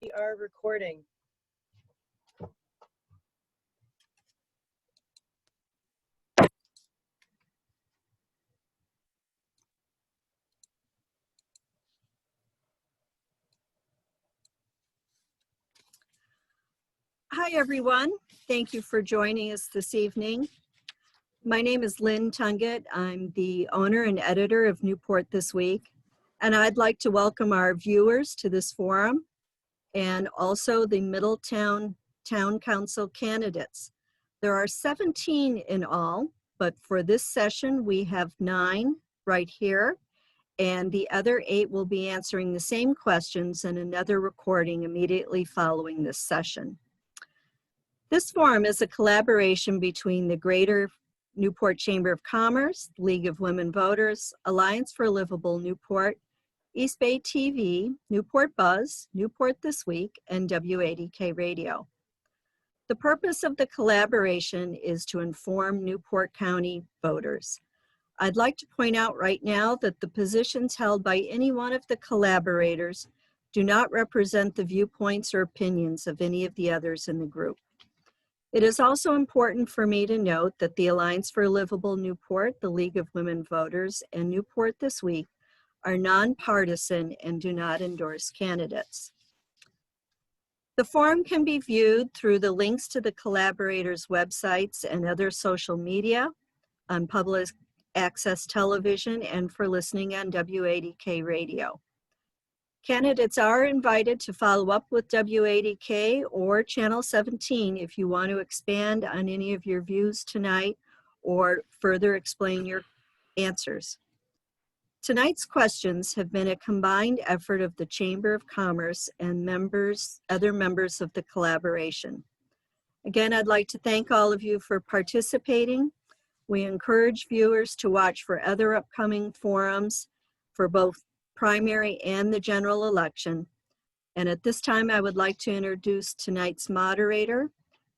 We are recording. Hi, everyone. Thank you for joining us this evening. My name is Lynn Tunget. I'm the owner and editor of Newport This Week, and I'd like to welcome our viewers to this forum and also the Middletown Town Council candidates. There are 17 in all, but for this session, we have 9 right here, and the other 8 will be answering the same questions in another recording immediately following this session. This forum is a collaboration between the Greater Newport Chamber of Commerce, League of Women Voters, Alliance for a Livable Newport, East Bay TV, Newport Buzz, Newport This Week, and WADK Radio. The purpose of the collaboration is to inform Newport County voters. I'd like to point out right now that the positions held by any one of the collaborators do not represent the viewpoints or opinions of any of the others in the group. It is also important for me to note that the Alliance for a Livable Newport, the League of Women Voters, and Newport This Week are nonpartisan and do not endorse candidates. The forum can be viewed through the links to the collaborators' websites and other social media, on public access television, and for listening on WADK Radio. Candidates are invited to follow up with WADK or Channel 17 if you want to expand on any of your views tonight or further explain your answers. Tonight's questions have been a combined effort of the Chamber of Commerce and other members of the collaboration. Again, I'd like to thank all of you for participating. We encourage viewers to watch for other upcoming forums for both primary and the general election. And at this time, I would like to introduce tonight's moderator,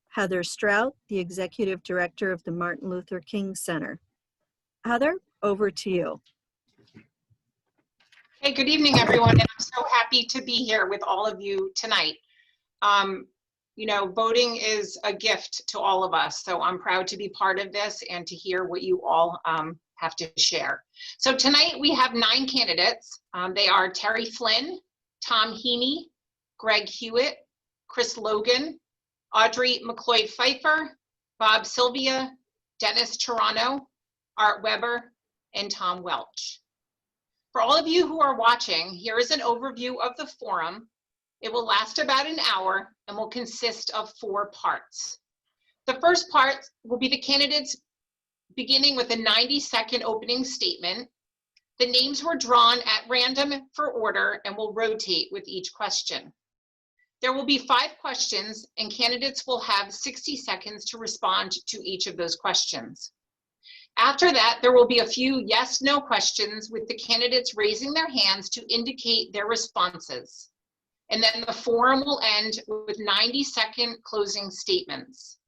Heather Strout, the Executive Director of the Martin Luther King Center. Heather, over to you. Hey, good evening, everyone, and I'm so happy to be here with all of you tonight. You know, voting is a gift to all of us, so I'm proud to be part of this and to hear what you all have to share. So tonight we have 9 candidates. They are Terry Flynn, Tom Heaney, Greg Hewitt, Chris Logan, Audrey McLeod-Pfeiffer, Bob Sylvia, Dennis Toronto, Art Weber, and Tom Welch. For all of you who are watching, here is an overview of the forum. It will last about an hour and will consist of 4 parts. The first part will be the candidates beginning with a 90-second opening statement. The names were drawn at random for order and will rotate with each question. There will be 5 questions and candidates will have 60 seconds to respond to each of those questions. After that, there will be a few yes/no questions with the candidates raising their hands to indicate their responses. And then the forum will end with 90-second closing statements.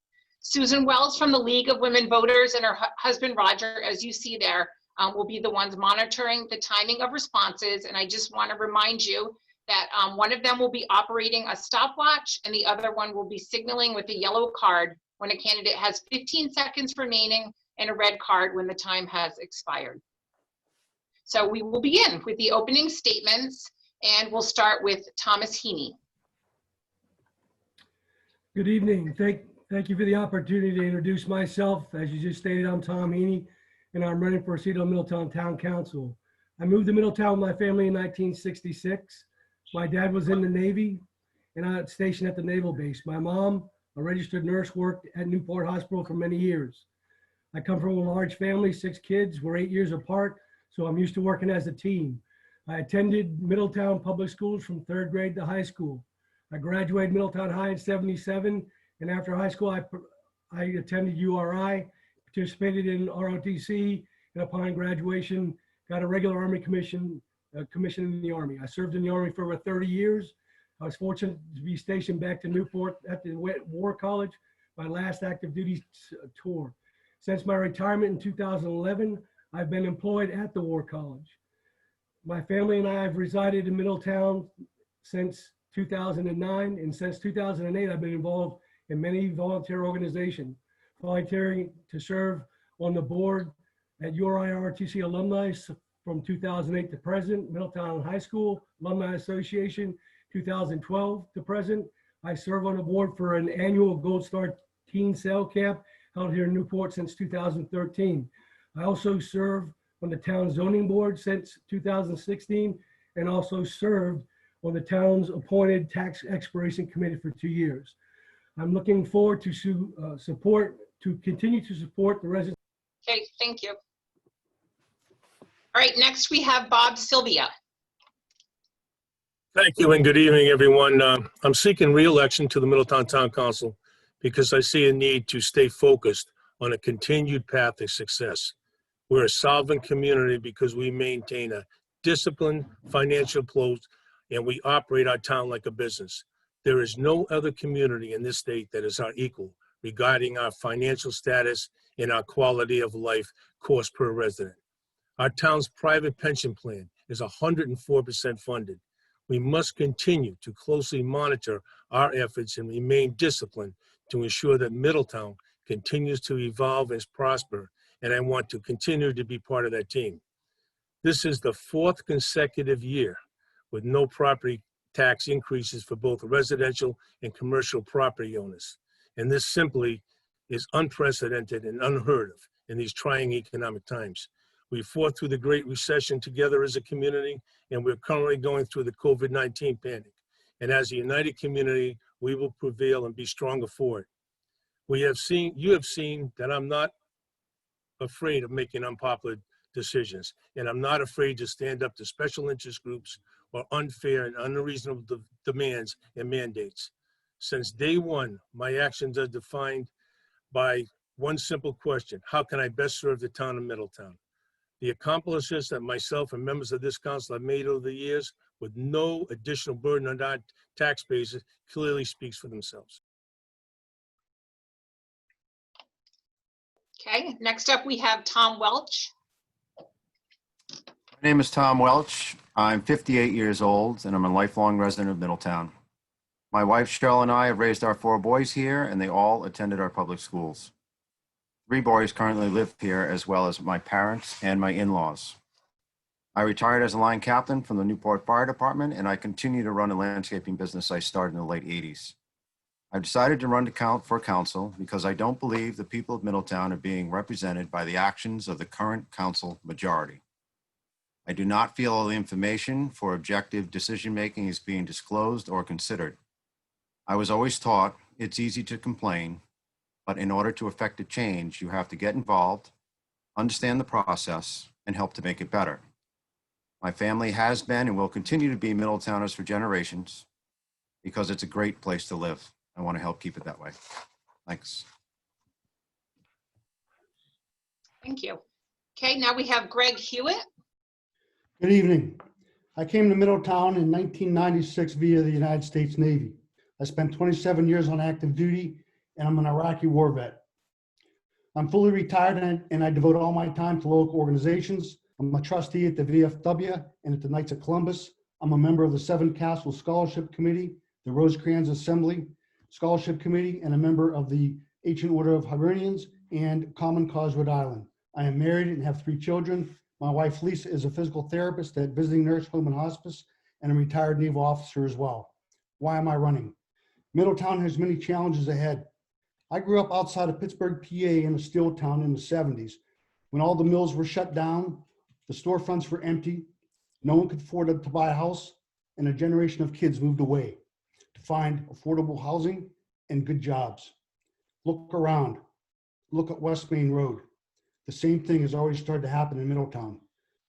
Susan Wells from the League of Women Voters and her husband Roger, as you see there, will be the ones monitoring the timing of responses. And I just want to remind you that one of them will be operating a stopwatch and the other one will be signaling with a yellow card when a candidate has 15 seconds remaining and a red card when the time has expired. So we will begin with the opening statements, and we'll start with Thomas Heaney. Good evening. Thank you for the opportunity to introduce myself. As you just stated, I'm Tom Heaney, and I'm running for a seat on Middletown Town Council. I moved to Middletown with my family in 1966. My dad was in the Navy, and I was stationed at the Naval Base. My mom, a registered nurse, worked at Newport Hospital for many years. I come from a large family, 6 kids. We're 8 years apart, so I'm used to working as a team. I attended Middletown public schools from 3rd grade to high school. I graduated Middletown High in '77, and after high school, I attended URI, participated in ROTC, and upon graduation, got a regular Army commission in the Army. I served in the Army for over 30 years. I was fortunate to be stationed back to Newport at the War College, my last active duty tour. Since my retirement in 2011, I've been employed at the War College. My family and I have resided in Middletown since 2009, and since 2008, I've been involved in many volunteer organizations, volunteering to serve on the board at URI-ROTC Alumni from 2008 to present, Middletown High School Alumni Association 2012 to present. I serve on the board for an annual Gold Star Teen Sail Camp held here in Newport since 2013. I also serve on the town zoning board since 2016 and also served on the town's appointed tax expiration committee for 2 years. I'm looking forward to continue to support the residents. Okay, thank you. All right, next we have Bob Sylvia. Thank you and good evening, everyone. I'm seeking re-election to the Middletown Town Council because I see a need to stay focused on a continued path of success. We're a solvent community because we maintain a disciplined financial close and we operate our town like a business. There is no other community in this state that is our equal regarding our financial status and our quality of life cost per resident. Our town's private pension plan is 104% funded. We must continue to closely monitor our efforts and remain disciplined to ensure that Middletown continues to evolve and prosper, and I want to continue to be part of that team. This is the 4th consecutive year with no property tax increases for both residential and commercial property owners, and this simply is unprecedented and unheard of in these trying economic times. We fought through the Great Recession together as a community, and we're currently going through the COVID-19 panic. And as a united community, we will prevail and be stronger for it. You have seen that I'm not afraid of making unpopular decisions, and I'm not afraid to stand up to special interest groups or unfair and unreasonable demands and mandates. Since day one, my actions are defined by one simple question: how can I best serve the town of Middletown? The accomplishments that myself and members of this council have made over the years with no additional burden on our taxpayers clearly speaks for themselves. Okay, next up we have Tom Welch. My name is Tom Welch. I'm 58 years old and I'm a lifelong resident of Middletown. My wife Cheryl and I have raised our 4 boys here and they all attended our public schools. 3 boys currently live here, as well as my parents and my in-laws. I retired as a line captain from the Newport Fire Department, and I continue to run a landscaping business I started in the late 80s. I decided to run for council because I don't believe the people of Middletown are being represented by the actions of the current council majority. I do not feel all the information for objective decision-making is being disclosed or considered. I was always taught it's easy to complain, but in order to effect a change, you have to get involved, understand the process, and help to make it better. My family has been and will continue to be Middletowners for generations because it's a great place to live. I want to help keep it that way. Thanks. Thank you. Okay, now we have Greg Hewitt. Good evening. I came to Middletown in 1996 via the United States Navy. I spent 27 years on active duty and I'm an Iraqi war vet. I'm fully retired and I devote all my time to local organizations. I'm a trustee at the VFW and at the Knights of Columbus. I'm a member of the Seven Castles Scholarship Committee, the Rosecrans Assembly Scholarship Committee, and a member of the Ancient Order of Hibernians and Common Cause Rhode Island. I am married and have 3 children. My wife Lisa is a physical therapist at Visiting Nurse Home and Hospice and a retired naval officer as well. Why am I running? Middletown has many challenges ahead. I grew up outside of Pittsburgh, PA in a steel town in the 70s. When all the mills were shut down, the storefronts were empty, no one could afford to buy a house, and a generation of kids moved away to find affordable housing and good jobs. Look around, look at West Main Road. The same thing has already started to happen in Middletown.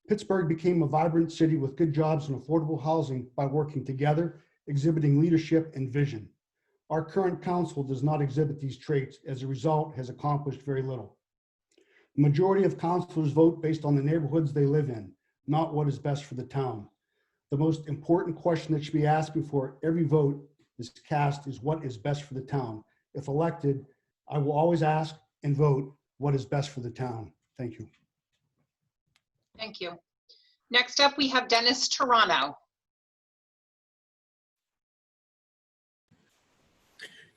Pittsburgh became a vibrant city with good jobs and affordable housing by working together, exhibiting leadership and vision. Our current council does not exhibit these traits, as a result has accomplished very little. The majority of councilors vote based on the neighborhoods they live in, not what is best for the town. The most important question that should be asked before every vote is cast is what is best for the town. If elected, I will always ask and vote what is best for the town. Thank you. Thank you. Next up, we have Dennis Toronto.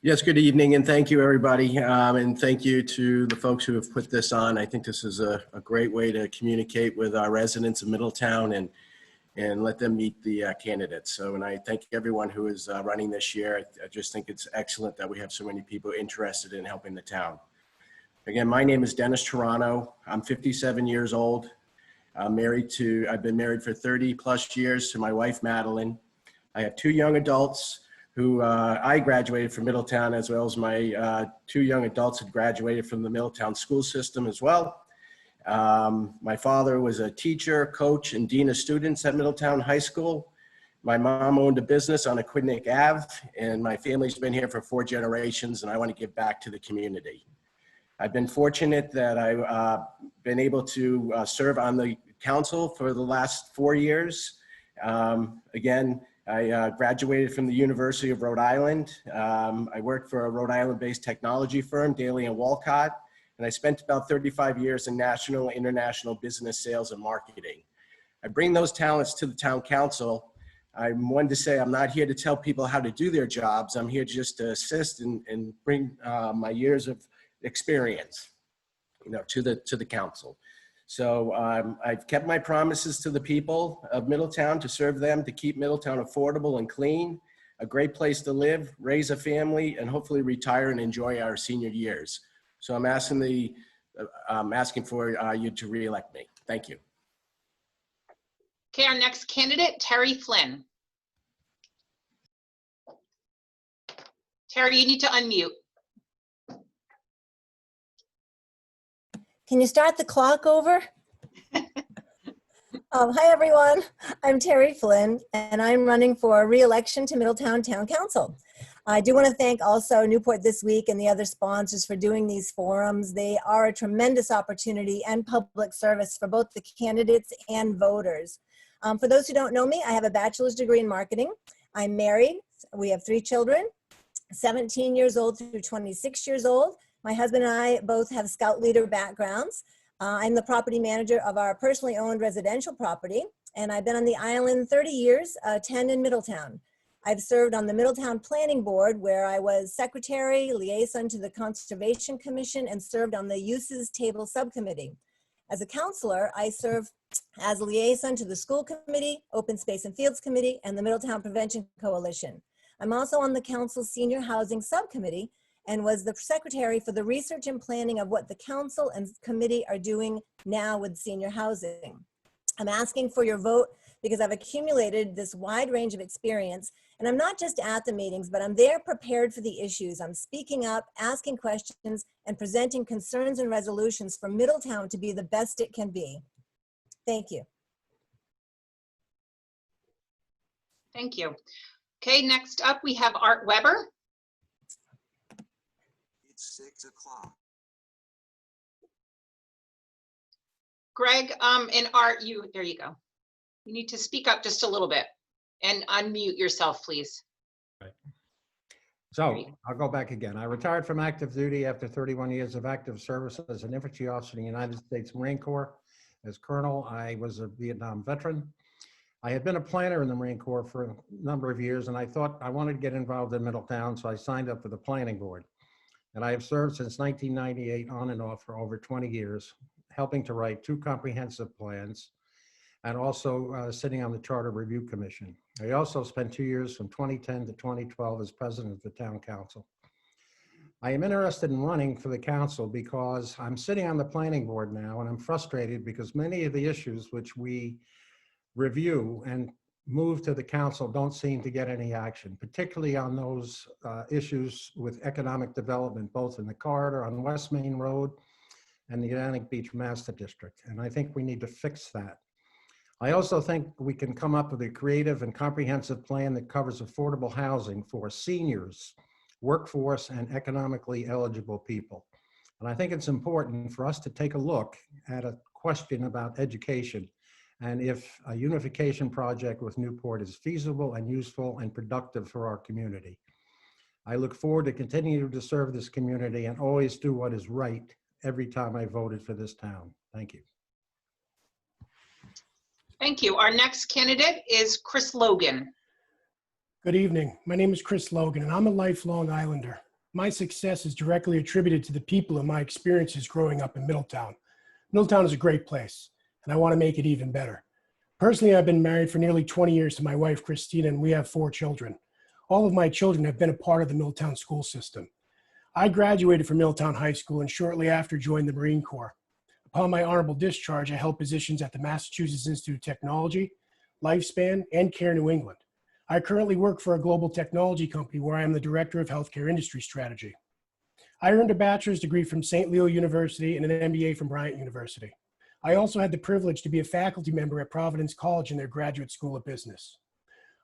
Yes, good evening, and thank you, everybody. And thank you to the folks who have put this on. I think this is a great way to communicate with our residents of Middletown and let them meet the candidates. So, and I thank everyone who is running this year. I just think it's excellent that we have so many people interested in helping the town. Again, my name is Dennis Toronto. I'm 57 years old. I've been married for 30 plus years to my wife, Madeline. I have 2 young adults who I graduated from Middletown, as well as my 2 young adults had graduated from the Middletown school system as well. My father was a teacher, coach, and dean of students at Middletown High School. My mom owned a business on Aquidneck Ave, and my family's been here for 4 generations, and I want to give back to the community. I've been fortunate that I've been able to serve on the council for the last 4 years. Again, I graduated from the University of Rhode Island. I worked for a Rhode Island-based technology firm, Daly & Walcott, and I spent about 35 years in national and international business sales and marketing. I bring those talents to the town council. I'm one to say I'm not here to tell people how to do their jobs. I'm here just to assist and bring my years of experience, to the council. So I've kept my promises to the people of Middletown to serve them, to keep Middletown affordable and clean, a great place to live, raise a family, and hopefully retire and enjoy our senior years. So I'm asking for you to re-elect me. Thank you. Okay, our next candidate, Terry Flynn. Terry, you need to unmute. Can you start the clock over? Hi, everyone. I'm Terry Flynn, and I'm running for re-election to Middletown Town Council. I do want to thank also Newport This Week and the other sponsors for doing these forums. They are a tremendous opportunity and public service for both the candidates and voters. For those who don't know me, I have a bachelor's degree in marketing. I'm married. We have 3 children, 17 years old through 26 years old. My husband and I both have scout leader backgrounds. I'm the property manager of our personally owned residential property, and I've been on the island 30 years, 10 in Middletown. I've served on the Middletown Planning Board, where I was secretary, liaison to the Conservation Commission, and served on the Uses Table Subcommittee. As a counselor, I serve as liaison to the School Committee, Open Space and Fields Committee, and the Middletown Prevention Coalition. I'm also on the Council's Senior Housing Subcommittee, and was the secretary for the research and planning of what the council and committee are doing now with senior housing. I'm asking for your vote because I've accumulated this wide range of experience, and I'm not just at the meetings, but I'm there prepared for the issues. I'm speaking up, asking questions, and presenting concerns and resolutions for Middletown to be the best it can be. Thank you. Thank you. Okay, next up we have Art Weber. It's 6 o'clock. Greg and Art, there you go. You need to speak up just a little bit and unmute yourself, please. Right. So I'll go back again. I retired from active duty after 31 years of active service as an infantry officer in the United States Marine Corps. As colonel, I was a Vietnam veteran. I had been a planner in the Marine Corps for a number of years, and I thought I wanted to get involved in Middletown, so I signed up for the planning board. And I have served since 1998 on and off for over 20 years, helping to write 2 comprehensive plans and also sitting on the Charter Review Commission. I also spent 2 years from 2010 to 2012 as president of the town council. I am interested in running for the council because I'm sitting on the planning board now, and I'm frustrated because many of the issues which we review and move to the council don't seem to get any action, particularly on those issues with economic development, both in the corridor on West Main Road and the Atlantic Beach Master District. And I think we need to fix that. I also think we can come up with a creative and comprehensive plan that covers affordable housing for seniors, workforce, and economically eligible people. And I think it's important for us to take a look at a question about education and if a unification project with Newport is feasible and useful and productive for our community. I look forward to continuing to serve this community and always do what is right every time I voted for this town. Thank you. Thank you. Our next candidate is Chris Logan. Good evening. My name is Chris Logan, and I'm a lifelong Islander. My success is directly attributed to the people and my experiences growing up in Middletown. Middletown is a great place, and I want to make it even better. Personally, I've been married for nearly 20 years to my wife, Christina, and we have 4 children. All of my children have been a part of the Middletown school system. I graduated from Middletown High School and shortly after joined the Marine Corps. Upon my honorable discharge, I held positions at the Massachusetts Institute of Technology, Lifespan, and Care New England. I currently work for a global technology company where I am the Director of Healthcare Industry Strategy. I earned a bachelor's degree from St. Leo University and an MBA from Bryant University. I also had the privilege to be a faculty member at Providence College in their Graduate School of Business.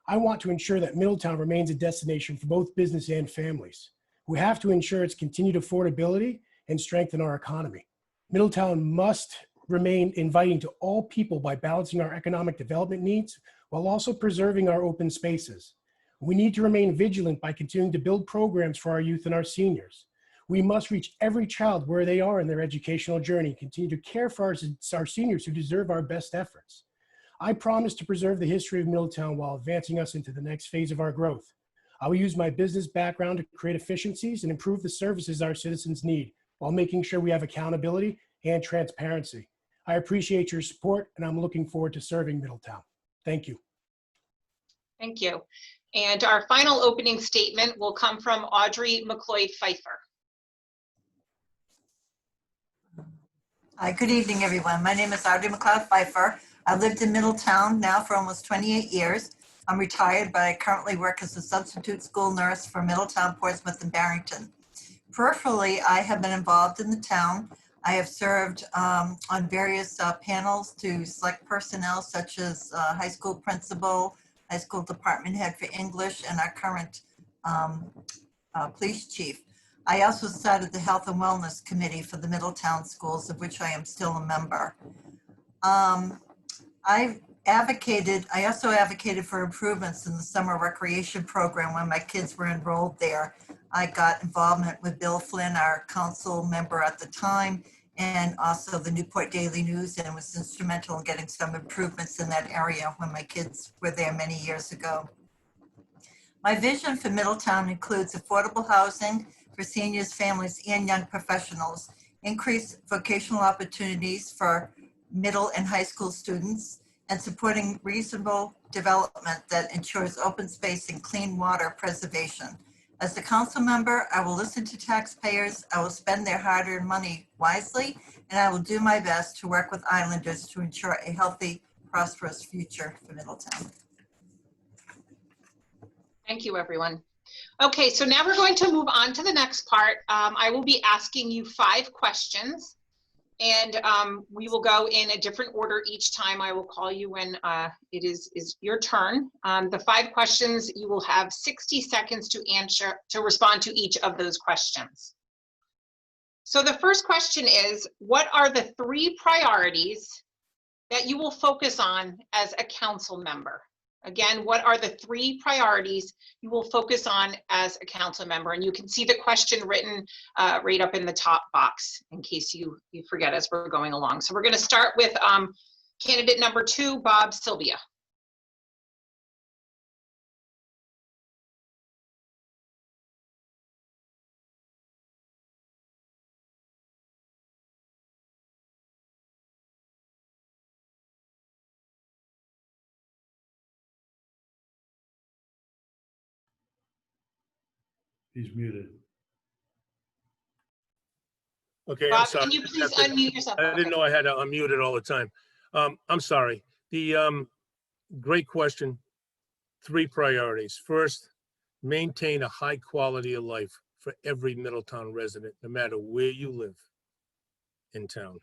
I want to ensure that Middletown remains a destination for both business and families. We have to ensure its continued affordability and strengthen our economy. Middletown must remain inviting to all people by balancing our economic development needs while also preserving our open spaces. We need to remain vigilant by continuing to build programs for our youth and our seniors. We must reach every child where they are in their educational journey and continue to care for our seniors who deserve our best efforts. I promise to preserve the history of Middletown while advancing us into the next phase of our growth. I will use my business background to create efficiencies and improve the services our citizens need while making sure we have accountability and transparency. I appreciate your support and I'm looking forward to serving Middletown. Thank you. Thank you. And our final opening statement will come from Audrey McLeod-Pfeiffer. Hi, good evening, everyone. My name is Audrey McLeod-Pfeiffer. I've lived in Middletown now for almost 28 years. I'm retired, but I currently work as a substitute school nurse for Middletown, Portsmouth, and Barrington. Peripherally, I have been involved in the town. I have served on various panels to select personnel such as high school principal, high school department head for English, and our current police chief. I also started the Health and Wellness Committee for the Middletown schools, of which I am still a member. I also advocated for improvements in the summer recreation program when my kids were enrolled there. I got involvement with Bill Flynn, our council member at the time, and also the Newport Daily News, and was instrumental in getting some improvements in that area when my kids were there many years ago. My vision for Middletown includes affordable housing for seniors, families, and young professionals, increased vocational opportunities for middle and high school students, and supporting reasonable development that ensures open space and clean water preservation. As a council member, I will listen to taxpayers, I will spend their hard-earned money wisely, and I will do my best to work with Islanders to ensure a healthy, prosperous future for Middletown. Thank you, everyone. Okay, so now we're going to move on to the next part. I will be asking you 5 questions. And we will go in a different order each time. I will call you when it is your turn. The 5 questions, you will have 60 seconds to respond to each of those questions. So the first question is, what are the 3 priorities that you will focus on as a council member? Again, what are the 3 priorities you will focus on as a council member? And you can see the question written right up in the top box in case you forget as we're going along. So we're going to start with candidate number 2, Bob Sylvia. He's muted. Okay, Bob, I'm sorry. can you please unmute yourself? I didn't know I had to unmute it all the time. I'm sorry. The great question. 3 priorities. First, maintain a high quality of life for every Middletown resident, no matter where you live in town.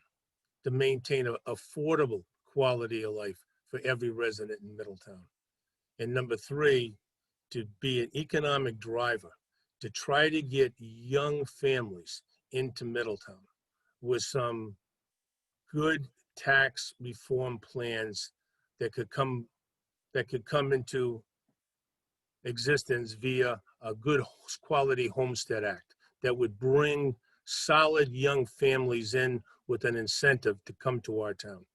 To maintain an affordable quality of life for every resident in Middletown. And number 3, to be an economic driver, to try to get young families into Middletown with some good tax reform plans that could come into existence via a good quality homestead act that would bring solid young families in with an incentive to come to our town.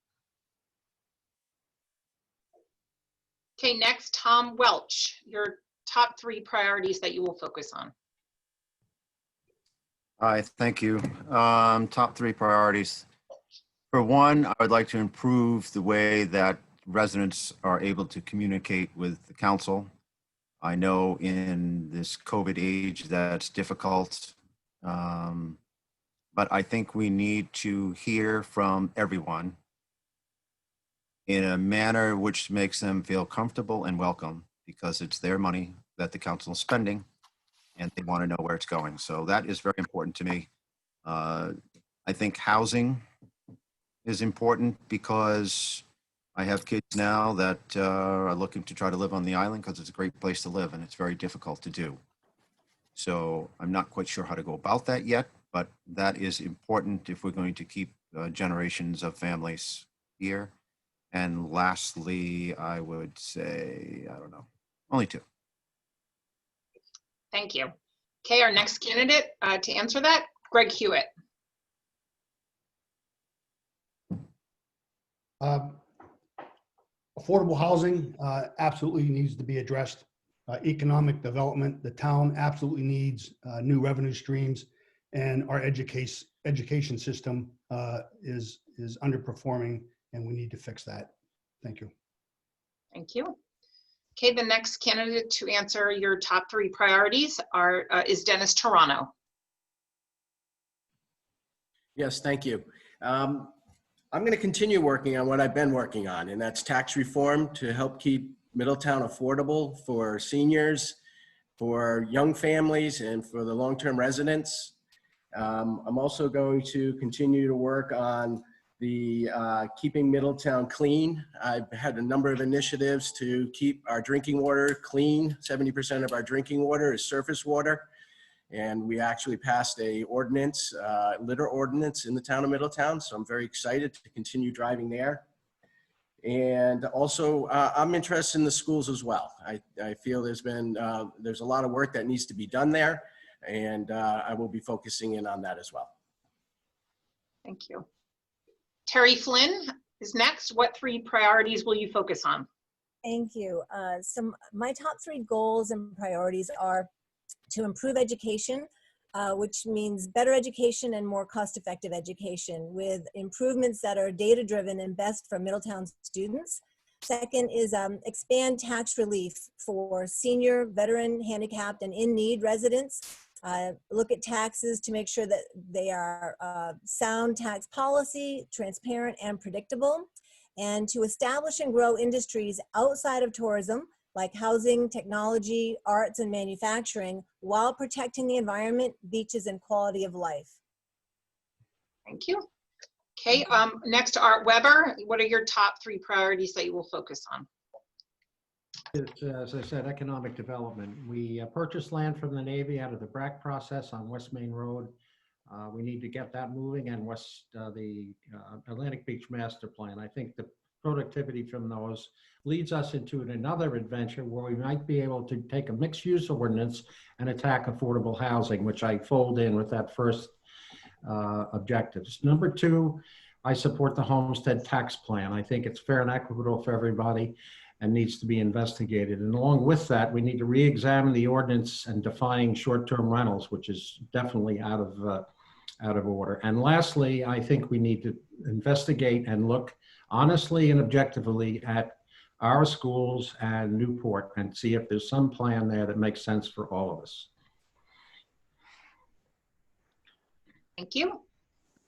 Okay, next, Tom Welch, your top 3 priorities that you will focus on. Hi, thank you. Top three priorities. For one, I would like to improve the way that residents are able to communicate with the council. I know in this COVID age that's difficult, but I think we need to hear from everyone in a manner which makes them feel comfortable and welcome, because it's their money that the council is spending and they want to know where it's going. So that is very important to me. I think housing is important because I have kids now that are looking to try to live on the island because it's a great place to live and it's very difficult to do. So I'm not quite sure how to go about that yet, but that is important if we're going to keep generations of families here. And lastly, I would say, I don't know, only two. Thank you. Okay, our next candidate to answer that, Greg Hewitt. Affordable housing absolutely needs to be addressed. Economic development, the town absolutely needs new revenue streams, and our education system is underperforming, and we need to fix that. Thank you. Thank you. Okay, the next candidate to answer your top three priorities is Dennis Toronto. Yes, thank you. I'm going to continue working on what I've been working on, and that's tax reform to help keep Middletown affordable for seniors, for young families, and for the long-term residents. I'm also going to continue to work on the keeping Middletown clean. I've had a number of initiatives to keep our drinking water clean. 70% of our drinking water is surface water. And we actually passed a ordinance, litter ordinance in the town of Middletown. So I'm very excited to continue driving there. And also I'm interested in the schools as well. I feel there's a lot of work that needs to be done there. And I will be focusing in on that as well. Thank you. Terry Flynn is next. What three priorities will you focus on? Thank you. My top three goals and priorities are to improve education, which means better education and more cost-effective education with improvements that are data-driven and best for Middletown students. Second is expand tax relief for senior, veteran, handicapped, and in-need residents. Look at taxes to make sure that they are sound tax policy, transparent, and predictable. And to establish and grow industries outside of tourism, like housing, technology, arts, and manufacturing, while protecting the environment, beaches, and quality of life. Thank you. Okay, next to Art Weber, what are your top three priorities that you will focus on? It's, as I said, economic development. We purchased land from the Navy out of the BRAC process on West Main Road. We need to get that moving, and the Atlantic Beach Master Plan. I think the productivity from those leads us into another adventure where we might be able to take a mixed use ordinance and attack affordable housing, which I fold in with that first objectives. Number two, I support the homestead tax plan. I think it's fair and equitable for everybody and needs to be investigated. And along with that, we need to re-examine the ordinance and defining short-term rentals, which is definitely out of order. And lastly, I think we need to investigate and look honestly and objectively at our schools and Newport and see if there's some plan there that makes sense for all of us. Thank you.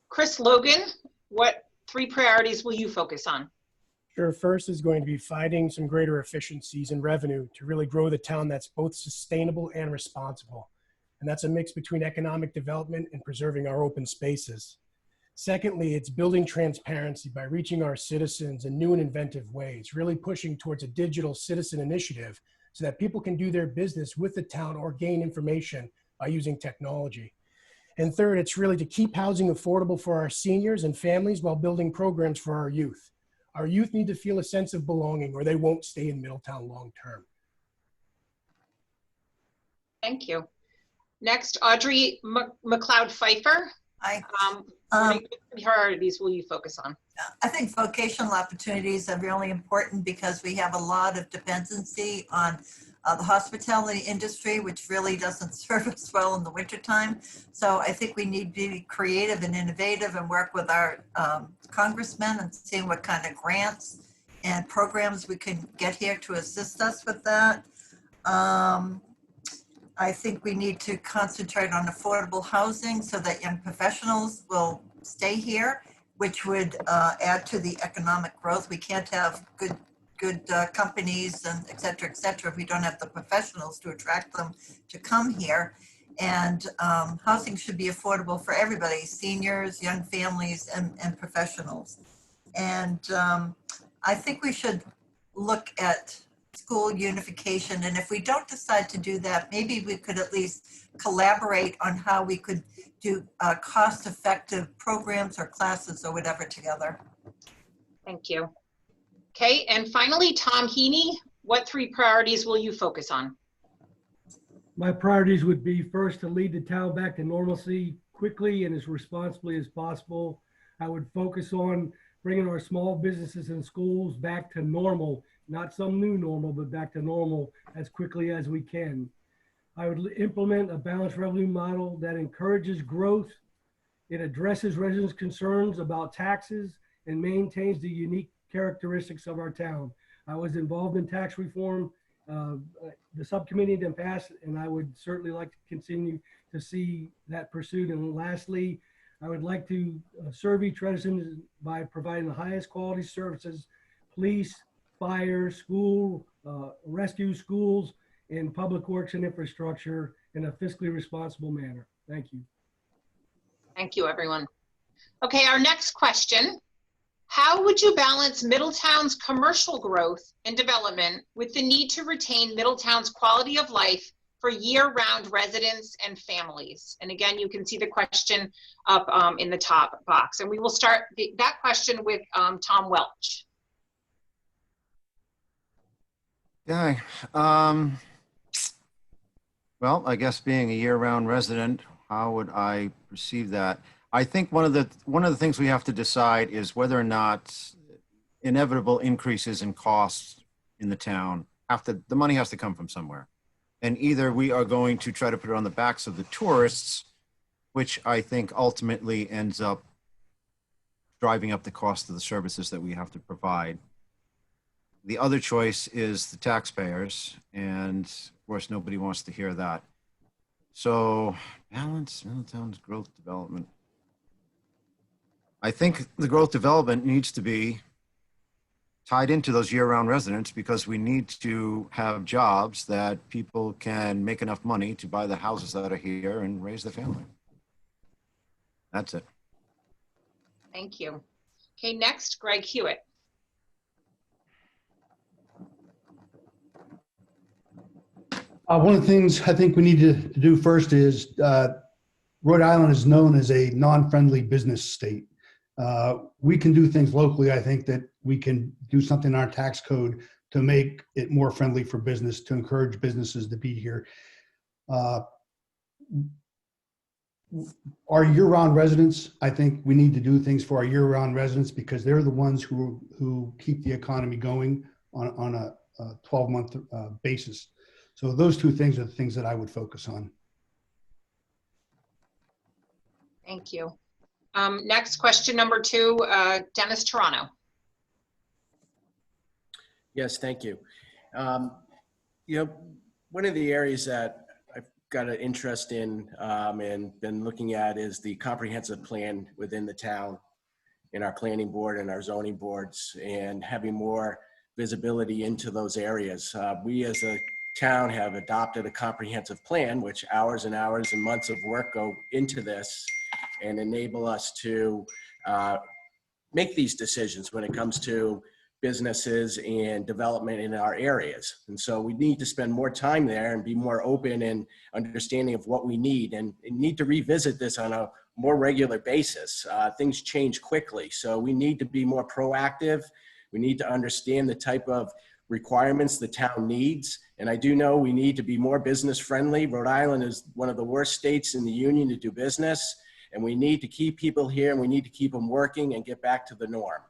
Chris Logan, what three priorities will you focus on? Sure. First is going to be finding some greater efficiencies in revenue to really grow the town that's both sustainable and responsible. And that's a mix between economic development and preserving our open spaces. Secondly, it's building transparency by reaching our citizens in new and inventive ways, really pushing towards a digital citizen initiative so that people can do their business with the town or gain information by using technology. And third, it's really to keep housing affordable for our seniors and families while building programs for our youth. Our youth need to feel a sense of belonging or they won't stay in Middletown long term. Thank you. Next, Audrey McLeod Pfeiffer. Hi. What priorities will you focus on? I think vocational opportunities are really important because we have a lot of dependency on the hospitality industry, which really doesn't serve us well in the wintertime. So I think we need to be creative and innovative and work with our congressmen and seeing what kind of grants and programs we can get here to assist us with that. I think we need to concentrate on affordable housing so that young professionals will stay here, which would add to the economic growth. We can't have good companies and et cetera, if we don't have the professionals to attract them to come here. And housing should be affordable for everybody, seniors, young families, and professionals. And I think we should look at school unification. And if we don't decide to do that, maybe we could at least collaborate on how we could do cost-effective programs or classes or whatever together. Thank you. Okay, and finally, Tom Heaney, what 3 priorities will you focus on? My priorities would be first to lead the town back to normalcy quickly and as responsibly as possible. I would focus on bringing our small businesses and schools back to normal, not some new normal, but back to normal as quickly as we can. I would implement a balanced revenue model that encourages growth. It addresses residents' concerns about taxes and maintains the unique characteristics of our town. I was involved in tax reform. The subcommittee didn't pass, and I would certainly like to continue to see that pursued. And lastly, I would like to serve each resident by providing the highest quality services, police, fire, school, rescue schools, and public works and infrastructure in a fiscally responsible manner. Thank you. Thank you, everyone. Okay, our next question. How would you balance Middletown's commercial growth and development with the need to retain Middletown's quality of life for year-round residents and families? And again, you can see the question up in the top box. And we will start that question with Tom Welch. Yeah. Well, I guess being a year-round resident, how would I perceive that? I think one of the things we have to decide is whether or not inevitable increases in costs in the town the money has to come from somewhere. And either we are going to try to put it on the backs of the tourists, which I think ultimately ends up driving up the cost of the services that we have to provide. The other choice is the taxpayers, and of course nobody wants to hear that. So balance Middletown's growth development. I think the growth development needs to be tied into those year-round residents because we need to have jobs that people can make enough money to buy the houses that are here and raise their family. That's it. Thank you. Okay, next, Greg Hewitt. One of the things I think we need to do first is Rhode Island is known as a non-friendly business state. We can do things locally. I think that we can do something in our tax code to make it more friendly for business, to encourage businesses to be here. Our year-round residents, I think we need to do things for our year-round residents because they're the ones who keep the economy going on a 12-month basis. So those 2 things are the things that I would focus on. Thank you. Next, question number 2, Dennis Toronto. Yes, thank you. You know, one of the areas that I've got an interest in and been looking at is the comprehensive plan within the town, in our planning board and our zoning boards, and having more visibility into those areas. We as a town have adopted a comprehensive plan, which hours and hours and months of work go into this and enable us to make these decisions when it comes to businesses and development in our areas. And so we need to spend more time there and be more open and understanding of what we need, and need to revisit this on a more regular basis. Things change quickly, so we need to be more proactive. We need to understand the type of requirements the town needs. And I do know we need to be more business friendly. Rhode Island is one of the worst states in the union to do business, and we need to keep people here and we need to keep them working and get back to the norm.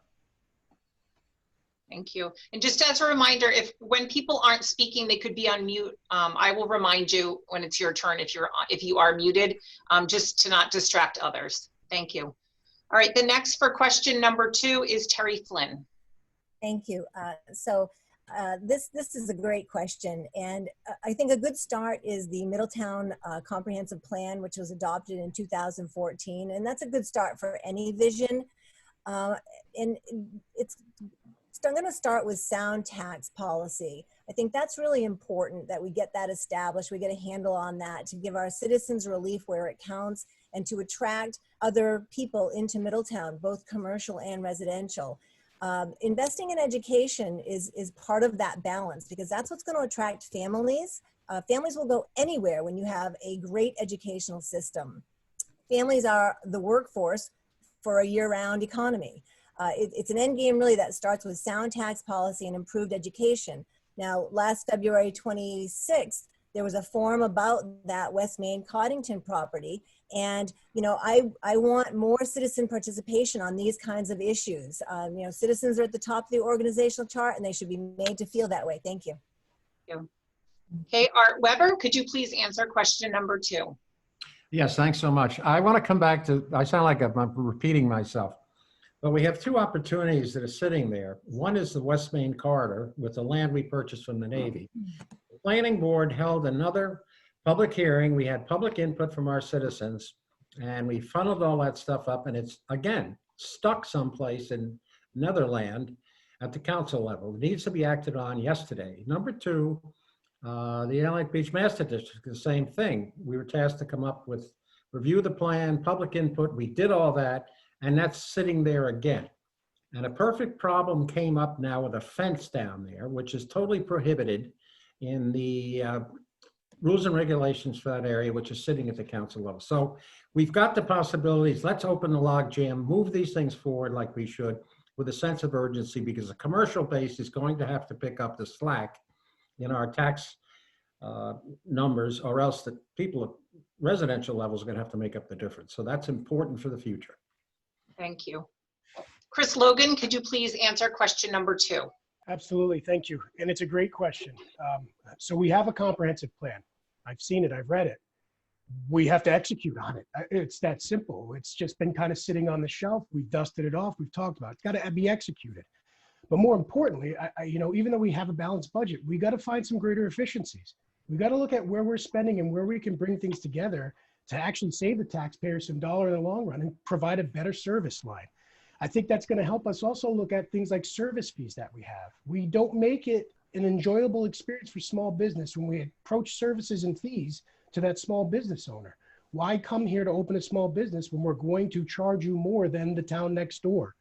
Thank you. And just as a reminder, when people aren't speaking, they could be on mute. I will remind you when it's your turn if you are muted, just to not distract others. Thank you. All right, the next for question number 2 is Terry Flynn. Thank you. This is a great question, and I think a good start is the Middletown Comprehensive Plan, which was adopted in 2014, and that's a good start for any vision. And I'm going to start with sound tax policy. I think that's really important that we get that established, we get a handle on that to give our citizens relief where it counts and to attract other people into Middletown, both commercial and residential. Investing in education is part of that balance because that's what's going to attract families. Families will go anywhere when you have a great educational system. Families are the workforce for a year-round economy. It's an end game really that starts with sound tax policy and improved education. Now, last February 26th, there was a forum about that West Main Coddington property. And, you know, I want more citizen participation on these kinds of issues. You know, citizens are at the top of the organizational chart and they should be made to feel that way. Thank you. Thank you. Okay, Art Weber, could you please answer question number 2? Yes, thanks so much. I want to come back to, I sound like I'm repeating myself, but we have 2 opportunities that are sitting there. One is the West Main Corridor with the land we purchased from the Navy. The Planning Board held another public hearing. We had public input from our citizens and we funneled all that stuff up and it's, again, stuck someplace in Netherland at the council level. It needs to be acted on yesterday. Number 2, the Atlantic Beach Master District, the same thing. We were tasked to come up with, review the plan, public input. We did all that, and that's sitting there again. And a perfect problem came up now with a fence down there, which is totally prohibited in the rules and regulations for that area, which is sitting at the council level. So we've got the possibilities. Let's open the log jam, move these things forward like we should with a sense of urgency, because the commercial base is going to have to pick up the slack in our tax numbers, or else the people at residential levels are going to have to make up the difference. So that's important for the future. Thank you. Chris Logan, could you please answer question number 2? Absolutely, thank you. And it's a great question. So we have a comprehensive plan. I've seen it, I've read it. We have to execute on it. It's that simple. It's just been kind of sitting on the shelf. We've dusted it off, we've talked about it. It's got to be executed. But more importantly, you know, even though we have a balanced budget, we got to find some greater efficiencies. We got to look at where we're spending and where we can bring things together to actually save the taxpayers some dollar in the long run and provide a better service line. I think that's going to help us also look at things like service fees that we have. We don't make it an enjoyable experience for small business when we approach services and fees to that small business owner. Why come here to open a small business when we're going to charge you more than the town next door?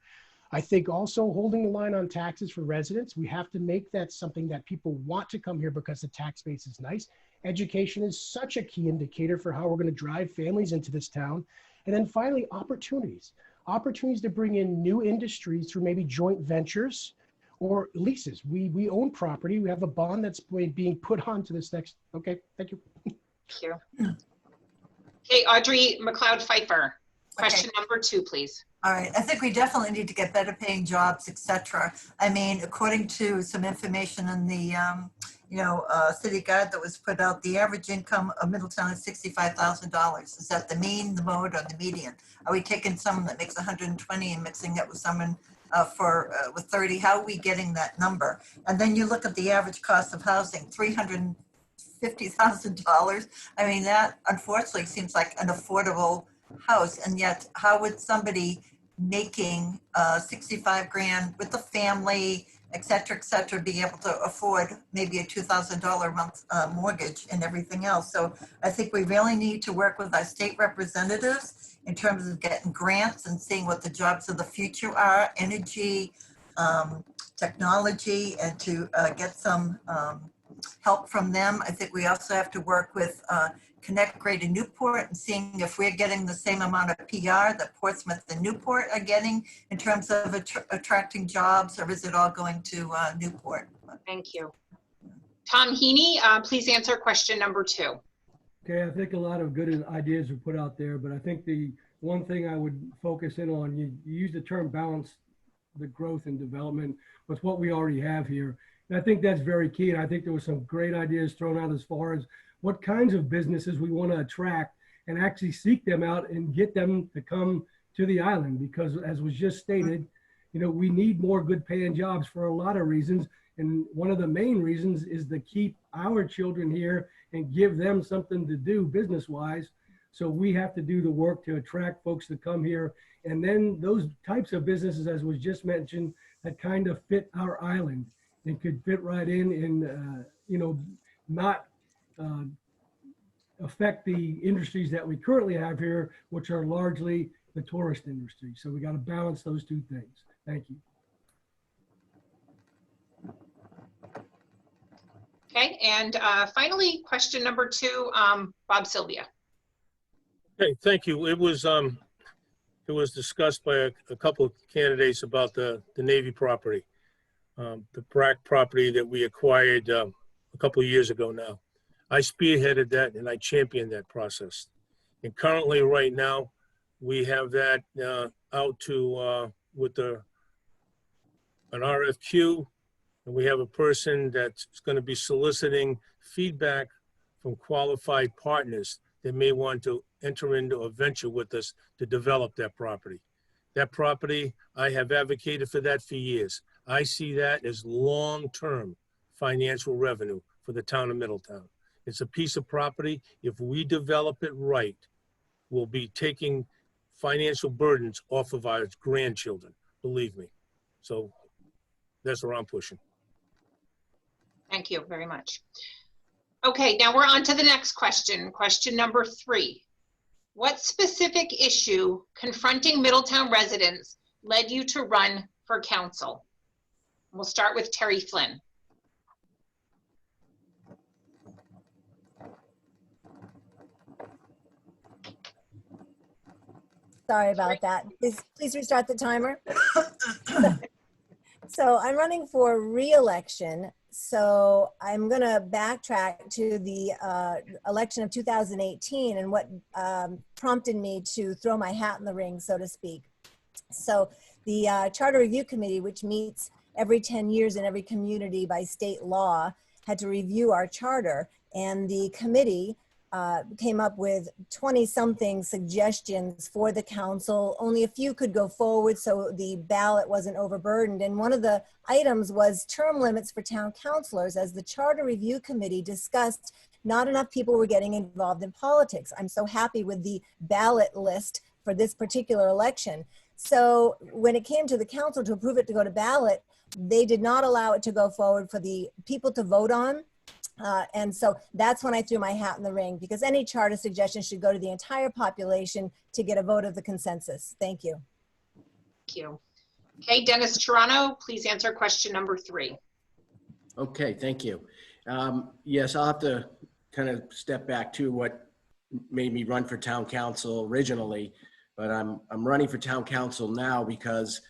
I think also holding the line on taxes for residents, we have to make that something that people want to come here because the tax base is nice. Education is such a key indicator for how we're going to drive families into this town. And then finally, opportunities. Opportunities to bring in new industries through maybe joint ventures or leases. We own property. We have a bond that's being put onto this next. Okay, thank you. Thank you. Okay, Audrey McLeod Pfeiffer, question number 2, please. All right, I think we definitely need to get better paying jobs, etc. I mean, according to some information in the, city guide that was put out, the average income of Middletown is $65,000. Is that the mean, the mode, or the median? Are we taking someone that makes 120 and mixing it with someone with 30? How are we getting that number? And then you look at the average cost of housing, $350,000. I mean, that unfortunately seems like an affordable house, and yet how would somebody making 65 grand with a family, et cetera, be able to afford maybe a $2,000 a month mortgage and everything else? So I think we really need to work with our state representatives in terms of getting grants and seeing what the jobs of the future are, energy, technology, and to get some help from them. I think we also have to work with Connect Greater Newport and seeing if we're getting the same amount of PR that Portsmouth and Newport are getting in terms of attracting jobs, or is it all going to Newport? Thank you. Tom Heaney, please answer question number 2. Okay, I think a lot of good ideas were put out there, but I think the one thing I would focus in on, you use the term balanced the growth and development with what we already have here. And I think that's very key. And I think there were some great ideas thrown out as far as what kinds of businesses we want to attract and actually seek them out and get them to come to the island. Because as was just stated, we need more good paying jobs for a lot of reasons. And one of the main reasons is to keep our children here and give them something to do business wise. So we have to do the work to attract folks to come here. And then those types of businesses, as was just mentioned, that kind of fit our island and could fit right in and, not affect the industries that we currently have here, which are largely the tourist industry. So we got to balance those two things. Thank you. Okay, and finally, question number 2, Bob Sylvia. Okay, thank you. It was discussed by a couple of candidates about the Navy property, the BRAC property that we acquired a couple of years ago now. I spearheaded that and I championed that process. And currently, right now, we have that out to with an RFQ, and we have a person that's going to be soliciting feedback from qualified partners that may want to enter into a venture with us to develop that property. That property, I have advocated for that for years. I see that as long-term financial revenue for the town of Middletown. It's a piece of property. If we develop it right, we'll be taking financial burdens off of our grandchildren, believe me. So that's where I'm pushing. Thank you very much. Okay, now we're on to the next question. Question number 3. What specific issue confronting Middletown residents led you to run for council? We'll start with Terry Flynn. Sorry about that. Please restart the timer. So I'm running for re-election. So I'm going to backtrack to the election of 2018 and what prompted me to throw my hat in the ring, so to speak. So the Charter Review Committee, which meets every 10 years in every community by state law, had to review our charter, and the committee came up with 20-something suggestions for the council. Only a few could go forward, so the ballot wasn't overburdened. And one of the items was term limits for town councilors. As the Charter Review Committee discussed, not enough people were getting involved in politics. I'm so happy with the ballot list for this particular election. So when it came to the council to approve it to go to ballot, they did not allow it to go forward for the people to vote on. And so that's when I threw my hat in the ring, because any charter suggestion should go to the entire population to get a vote of the consensus. Thank you. Thank you. Okay, Dennis Toronto, please answer question number 3. Okay, thank you. Yes, I'll have to kind of step back to what made me run for town council originally, but I'm running for town council now because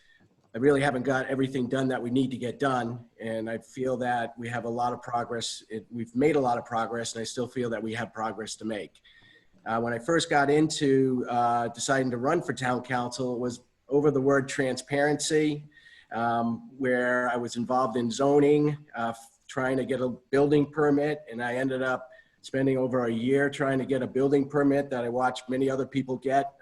I really haven't got everything done that we need to get done. And I feel that we have a lot of progress. We've made a lot of progress, and I still feel that we have progress to make. When I first got into deciding to run for town council, it was over the word transparency, where I was involved in zoning, trying to get a building permit, and I ended up spending over a year trying to get a building permit that I watched many other people get.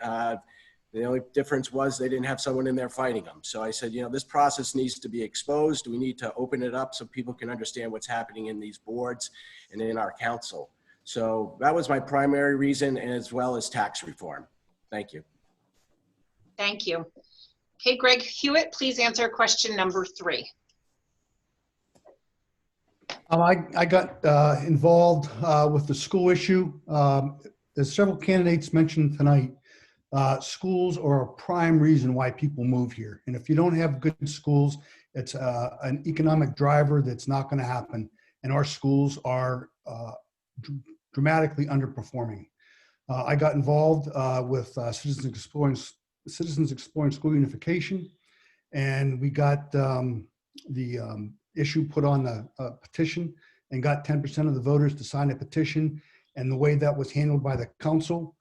The only difference was they didn't have someone in there fighting them. So I said, this process needs to be exposed. We need to open it up so people can understand what's happening in these boards and in our council. So that was my primary reason, as well as tax reform. Thank you. Thank you. Okay, Greg Hewitt, please answer question number 3. I got involved with the school issue. There's several candidates mentioned tonight. Schools are a prime reason why people move here. And if you don't have good schools, it's an economic driver that's not going to happen. And our schools are dramatically underperforming. I got involved with Citizens Exploring School Unification, and we got the issue put on the petition and got 10% of the voters to sign a petition. And the way that was handled by the council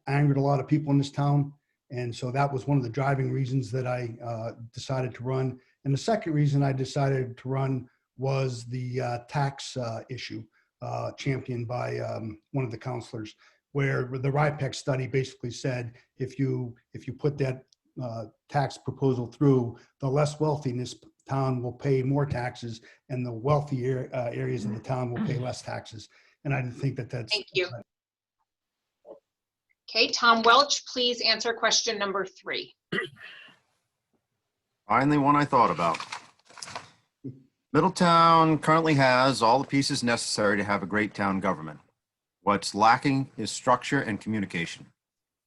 angered a lot of people in this town, And so that was one of the driving reasons that I decided to run. And the second reason I decided to run was the tax issue championed by one of the counselors, where the RIPEC study basically said if you put that tax proposal through, the less wealthy in this town will pay more taxes, and the wealthier areas of the town will pay less taxes. And I think that that's. Thank you. Okay, Tom Welch, please answer question number 3. Finally, one I thought about. Middletown currently has all the pieces necessary to have a great town government. What's lacking is structure and communication.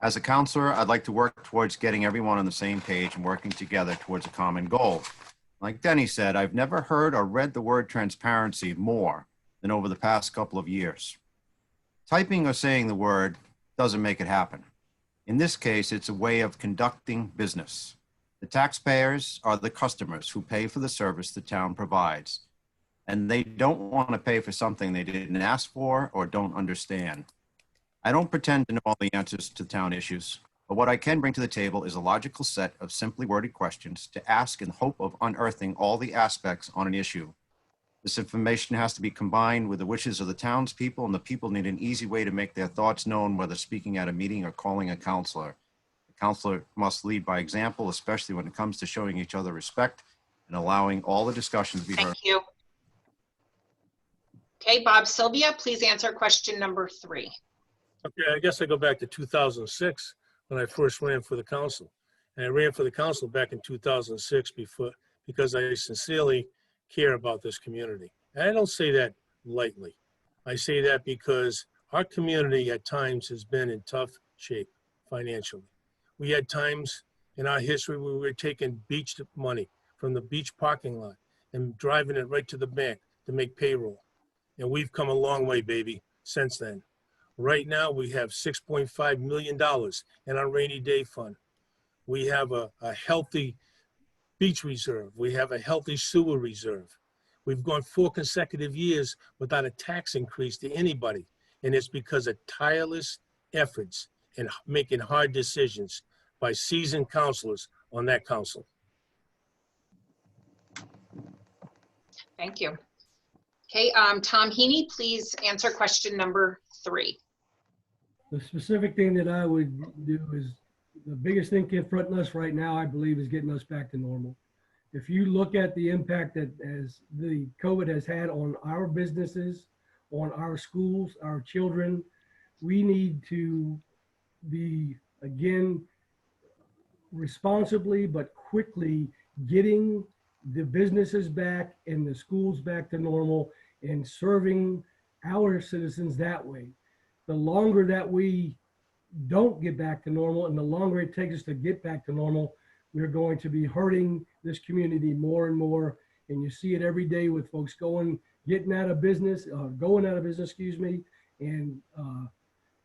As a counselor, I'd like to work towards getting everyone on the same page and working together towards a common goal. Like Denny said, I've never heard or read the word transparency more than over the past couple of years. Typing or saying the word doesn't make it happen. In this case, it's a way of conducting business. The taxpayers are the customers who pay for the service the town provides, and they don't want to pay for something they didn't ask for or don't understand. I don't pretend to know all the answers to town issues, but what I can bring to the table is a logical set of simply worded questions to ask in the hope of unearthing all the aspects on an issue. This information has to be combined with the wishes of the townspeople, and the people need an easy way to make their thoughts known, whether speaking at a meeting or calling a counselor. The counselor must lead by example, especially when it comes to showing each other respect and allowing all the discussions to be heard. Thank you. Okay, Bob Sylvia, please answer question number 3. Okay, I guess I go back to 2006 when I first ran for the council. And I ran for the council back in 2006 because I sincerely care about this community. And I don't say that lightly. I say that because our community at times has been in tough shape financially. We had times in our history where we were taking beach money from the beach parking lot and driving it right to the bank to make payroll. And we've come a long way, baby, since then. Right now, we have $6.5 million in our rainy day fund. We have a healthy beach reserve. We have a healthy sewer reserve. We've gone 4 consecutive years without a tax increase to anybody. And it's because of tireless efforts and making hard decisions by seasoned counselors on that council. Thank you. Okay, Tom Heaney, please answer question number 3. The specific thing that I would do is the biggest thing confronting us right now, I believe, is getting us back to normal. If you look at the impact that as the COVID has had on our businesses, on our schools, our children, we need to be, again, responsibly but quickly getting the businesses back and the schools back to normal and serving our citizens that way. The longer that we don't get back to normal and the longer it takes us to get back to normal, we're going to be hurting this community more and more. And you see it every day with folks going out of business, excuse me, and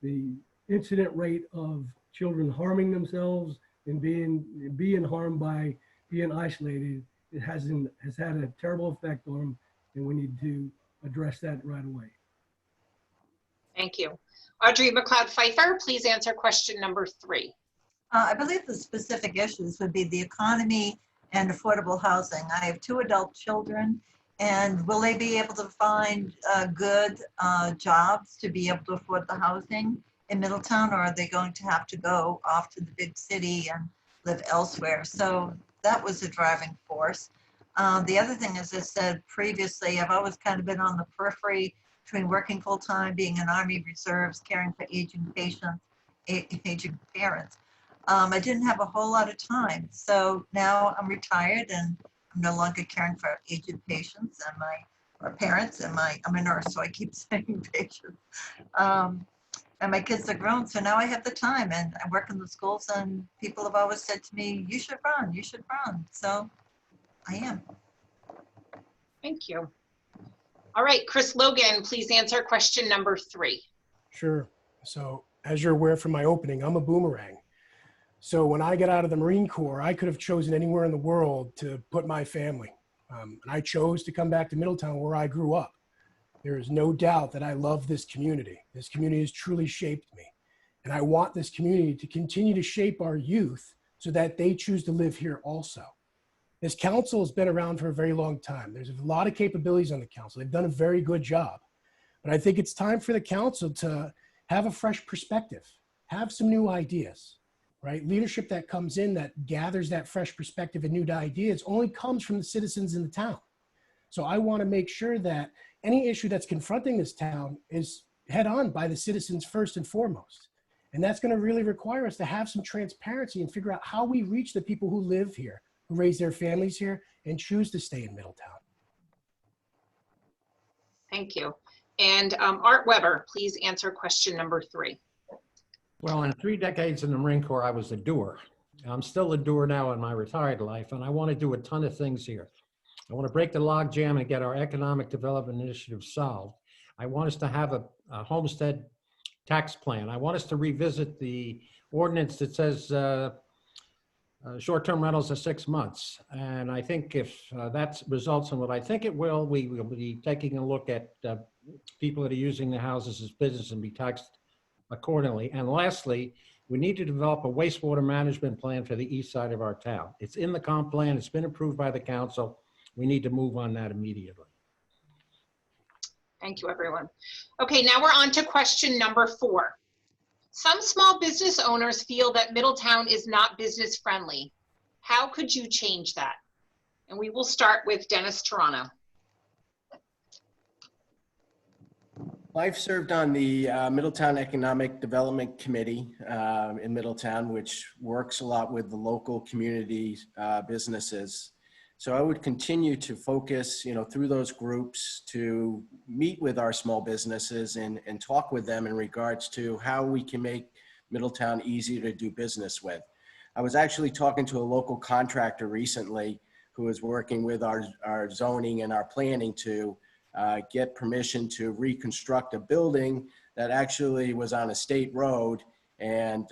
the incident rate of children harming themselves and being harmed by being isolated, it has had a terrible effect on them, and we need to address that right away. Thank you. Audrey McLeod Pfeiffer, please answer question number 3. I believe the specific issues would be the economy and affordable housing. I have 2 adult children, and will they be able to find good jobs to be able to afford the housing in Middletown, or are they going to have to go off to the big city and live elsewhere? So that was a driving force. The other thing, as I said previously, I've always kind of been on the periphery between working full-time, being in Army Reserves, caring for aging patients, aging parents. I didn't have a whole lot of time. So now I'm retired and I'm no longer caring for aged patients or parents, and I'm a nurse, so I keep saying patients. And my kids are grown, so now I have the time, and I work in the schools, and people have always said to me, you should run. So I am. Thank you. All right, Chris Logan, please answer question number 3. Sure. So as you're aware from my opening, I'm a boomerang. So when I got out of the Marine Corps, I could have chosen anywhere in the world to put my family. And I chose to come back to Middletown, where I grew up. There is no doubt that I love this community. This community has truly shaped me. And I want this community to continue to shape our youth so that they choose to live here also. This council has been around for a very long time. There's a lot of capabilities on the council. They've done a very good job. But I think it's time for the council to have a fresh perspective, have some new ideas, right? Leadership that comes in that gathers that fresh perspective and new ideas only comes from the citizens in the town. So I want to make sure that any issue that's confronting this town is head on by the citizens first and foremost. And that's going to really require us to have some transparency and figure out how we reach the people who live here, who raise their families here and choose to stay in Middletown. Thank you. And Art Weber, please answer question number 3. Well, in 3 decades in the Marine Corps, I was a doer. I'm still a doer now in my retired life, and I want to do a ton of things here. I want to break the log jam and get our economic development initiative solved. I want us to have a homestead tax plan. I want us to revisit the ordinance that says short-term rentals are 6 months. And I think if that results in what I think it will, we will be taking a look at people that are using the houses as business and be taxed accordingly. And lastly, we need to develop a wastewater management plan for the east side of our town. It's in the comp plan. It's been approved by the council. We need to move on that immediately. Thank you, everyone. Okay, now we're on to question number 4. Some small business owners feel that Middletown is not business friendly. How could you change that? And we will start with Dennis Toronto. I've served on the Middletown Economic Development Committee in Middletown, which works a lot with the local community businesses. So I would continue to focus, through those groups to meet with our small businesses and talk with them in regards to how we can make Middletown easier to do business with. I was actually talking to a local contractor recently who is working with our zoning and our planning to get permission to reconstruct a building that actually was on a state road, and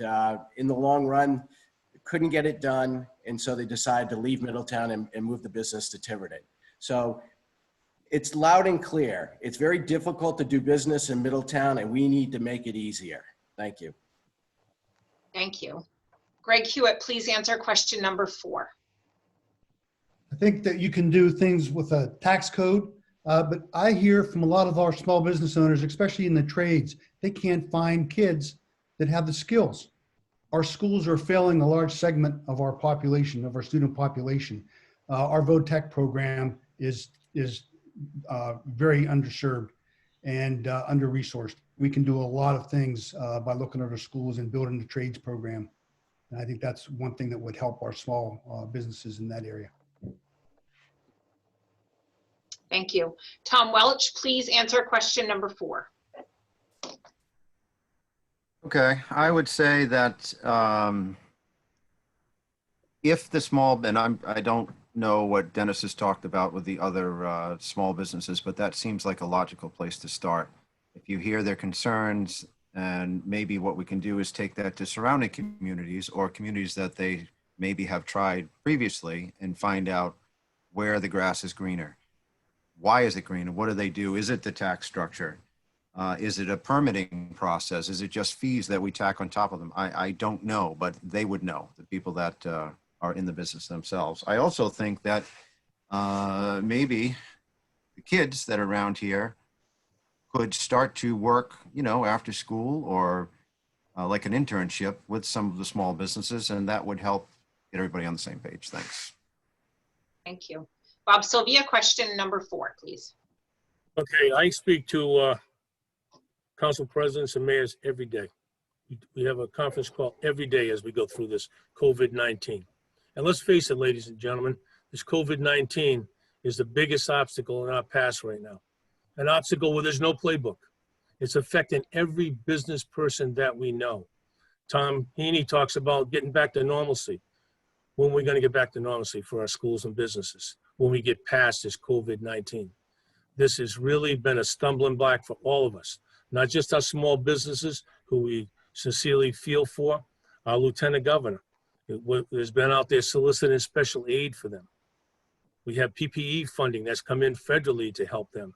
in the long run couldn't get it done, and so they decided to leave Middletown and move the business to Tiverton. So it's loud and clear. It's very difficult to do business in Middletown, and we need to make it easier. Thank you. Thank you. Greg Hewitt, please answer question number 4. I think that you can do things with a tax code, but I hear from a lot of our small business owners, especially in the trades, they can't find kids that have the skills. Our schools are failing a large segment of our population, of our student population. Our VOTEC program is very underserved and under-resourced. We can do a lot of things by looking at our schools and building the trades program. And I think that's one thing that would help our small businesses in that area. Thank you. Tom Welch, please answer question number 4. Okay, I would say that if the small, and I don't know what Dennis has talked about with the other small businesses, but that seems like a logical place to start. If you hear their concerns, and maybe what we can do is take that to surrounding communities or communities that they maybe have tried previously and find out where the grass is greener. Why is it green? What do they do? Is it the tax structure? Is it a permitting process? Is it just fees that we tack on top of them? I don't know, but they would know, the people that are in the business themselves. I also think that maybe the kids that are around here could start to work, after school or like an internship with some of the small businesses, and that would help get everybody on the same page. Thanks. Thank you. Bob Sylvia, question number 4, please. Okay, I speak to council presidents and mayors every day. We have a conference call every day as we go through this COVID-19. And let's face it, ladies and gentlemen, this COVID-19 is the biggest obstacle in our past right now. An obstacle where there's no playbook. It's affecting every business person that we know. Tom Heaney talks about getting back to normalcy. When are we going to get back to normalcy for our schools and businesses? When we get past this COVID-19. This has really been a stumbling block for all of us, not just our small businesses who we sincerely feel for, our lieutenant governor has been out there soliciting special aid for them. We have PPE funding that's come in federally to help them.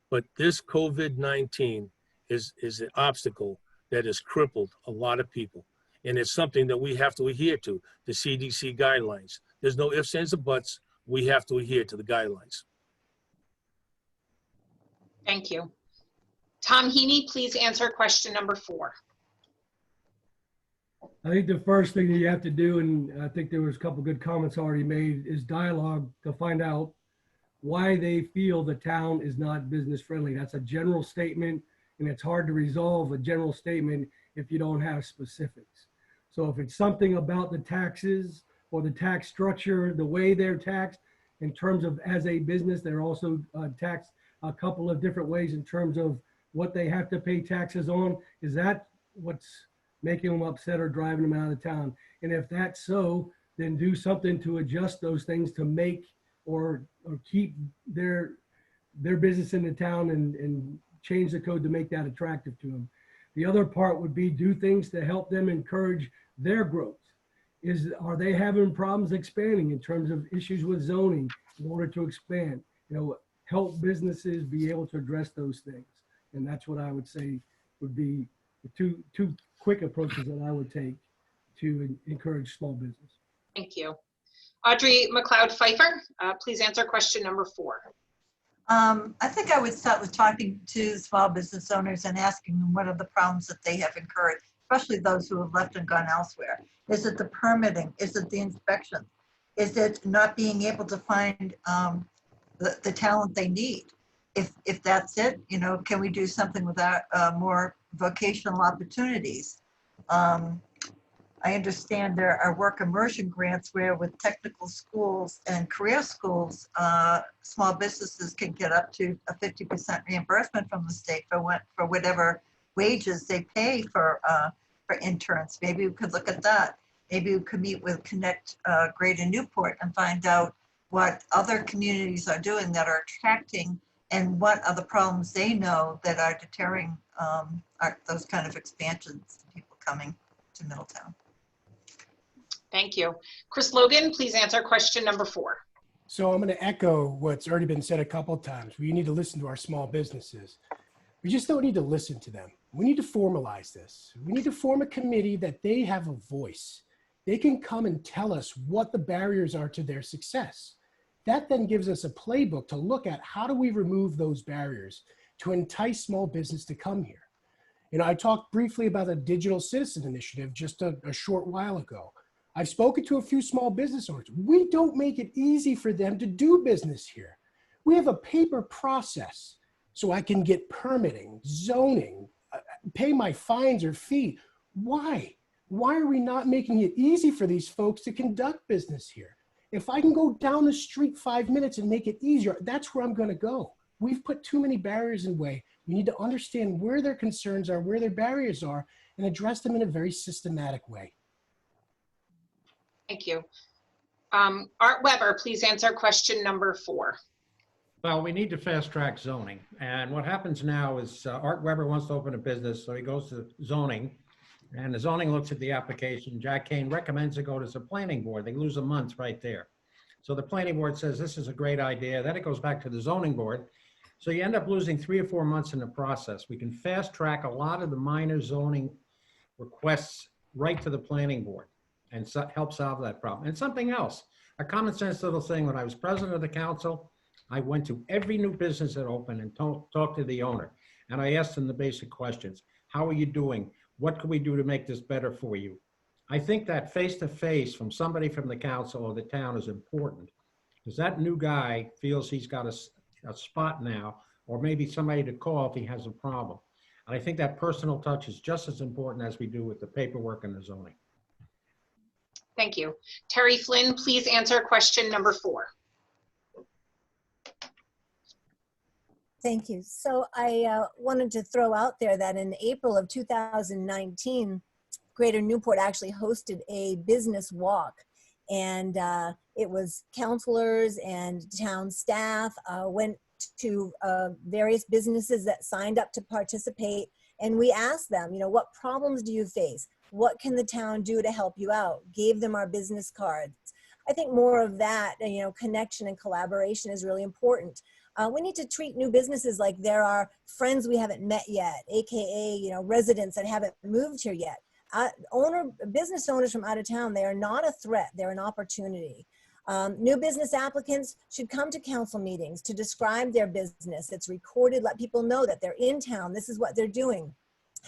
But this COVID-19 is an obstacle that has crippled a lot of people. And it's something that we have to adhere to, the CDC guidelines. There's no ifs, ands, or buts. We have to adhere to the guidelines. Thank you. Tom Heaney, please answer question number 4. I think the first thing that you have to do, and I think there was a couple good comments already made, is dialogue to find out why they feel the town is not business friendly. That's a general statement, and it's hard to resolve a general statement if you don't have specifics. So if it's something about the taxes or the tax structure, the way they're taxed in terms of as a business, they're also taxed a couple of different ways in terms of what they have to pay taxes on. Is that what's making them upset or driving them out of town? And if that's so, then do something to adjust those things to make or keep their business in the town and change the code to make that attractive to them. The other part would be do things to help them encourage their growth. Are they having problems expanding in terms of issues with zoning in order to expand? You know, help businesses be able to address those things. And that's what I would say would be the two quick approaches that I would take to encourage small business. Thank you. Audrey McLeod-Pfeiffer, please answer question number 4. I think I would start with talking to small business owners and asking them what are the problems that they have incurred, especially those who have left and gone elsewhere. Is it the permitting? Is it the inspection? Is it not being able to find the talent they need? If that's it, you know, can we do something with that, more vocational opportunities? I understand there are work immersion grants where with technical schools and career schools, small businesses can get up to a 50% reimbursement from the state for whatever wages they pay for interns. Maybe we could look at that. Maybe we could meet with Connect Greater Newport and find out what other communities are doing that are attracting and what are the problems they know that are deterring those kind of expansions, people coming to Middletown. Thank you. Chris Logan, please answer question number 4. So I'm going to echo what's already been said a couple of times. We need to listen to our small businesses. We just don't need to listen to them. We need to formalize this. We need to form a committee that they have a voice. They can come and tell us what the barriers are to their success. That then gives us a playbook to look at how do we remove those barriers to entice small business to come here. You know, I talked briefly about the Digital Citizen Initiative just a short while ago. I've spoken to a few small business owners. We don't make it easy for them to do business here. We have a paper process so I can get permitting, zoning, pay my fines or fee. Why? Why are we not making it easy for these folks to conduct business here? If I can go down the street 5 minutes and make it easier, that's where I'm going to go. We've put too many barriers in the way. We need to understand where their concerns are, where their barriers are, and address them in a very systematic way. Thank you. Art Weber, please answer question number 4. Well, we need to fast track zoning. And what happens now is Art Weber wants to open a business, so he goes to zoning. And the zoning looks at the application. Jack Kane recommends it go to the planning board. They lose a month right there. So the planning board says this is a great idea. Then it goes back to the zoning board. So you end up losing 3 or 4 months in the process. We can fast track a lot of the minor zoning requests right to the planning board and help solve that problem. And something else, a common sense little thing, when I was president of the council, I went to every new business that opened and talked to the owner. And I asked them the basic questions. How are you doing? What can we do to make this better for you? I think that face-to-face from somebody from the council or the town is important, because that new guy feels he's got a spot now, or maybe somebody to call if he has a problem. And I think that personal touch is just as important as we do with the paperwork and the zoning. Thank you. Terry Flynn, please answer question number 4. Thank you. So I wanted to throw out there that in April of 2019, Greater Newport actually hosted a business walk, and it was counselors and town staff went to various businesses that signed up to participate, and we asked them, you know, what problems do you face? What can the town do to help you out? Gave them our business cards. I think more of that, you know, connection and collaboration is really important. We need to treat new businesses like there are friends we haven't met yet, AKA, you know, residents that haven't moved here yet. Business owners from out of town, they are not a threat, they're an opportunity. New business applicants should come to council meetings to describe their business. It's recorded, let people know that they're in town, this is what they're doing,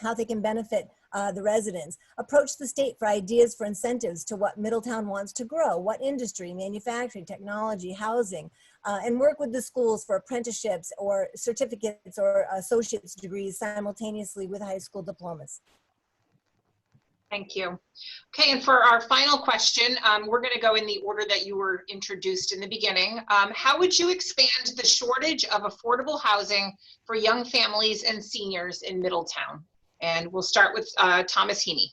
how they can benefit the residents. Approach the state for ideas for incentives to what Middletown wants to grow, what industry, manufacturing, technology, housing, and work with the schools for apprenticeships or certificates or associate's degrees simultaneously with high school diplomas. Thank you. Okay, and for our final question, we're going to go in the order that you were introduced in the beginning. How would you expand the shortage of affordable housing for young families and seniors in Middletown? And we'll start with Thomas Heaney.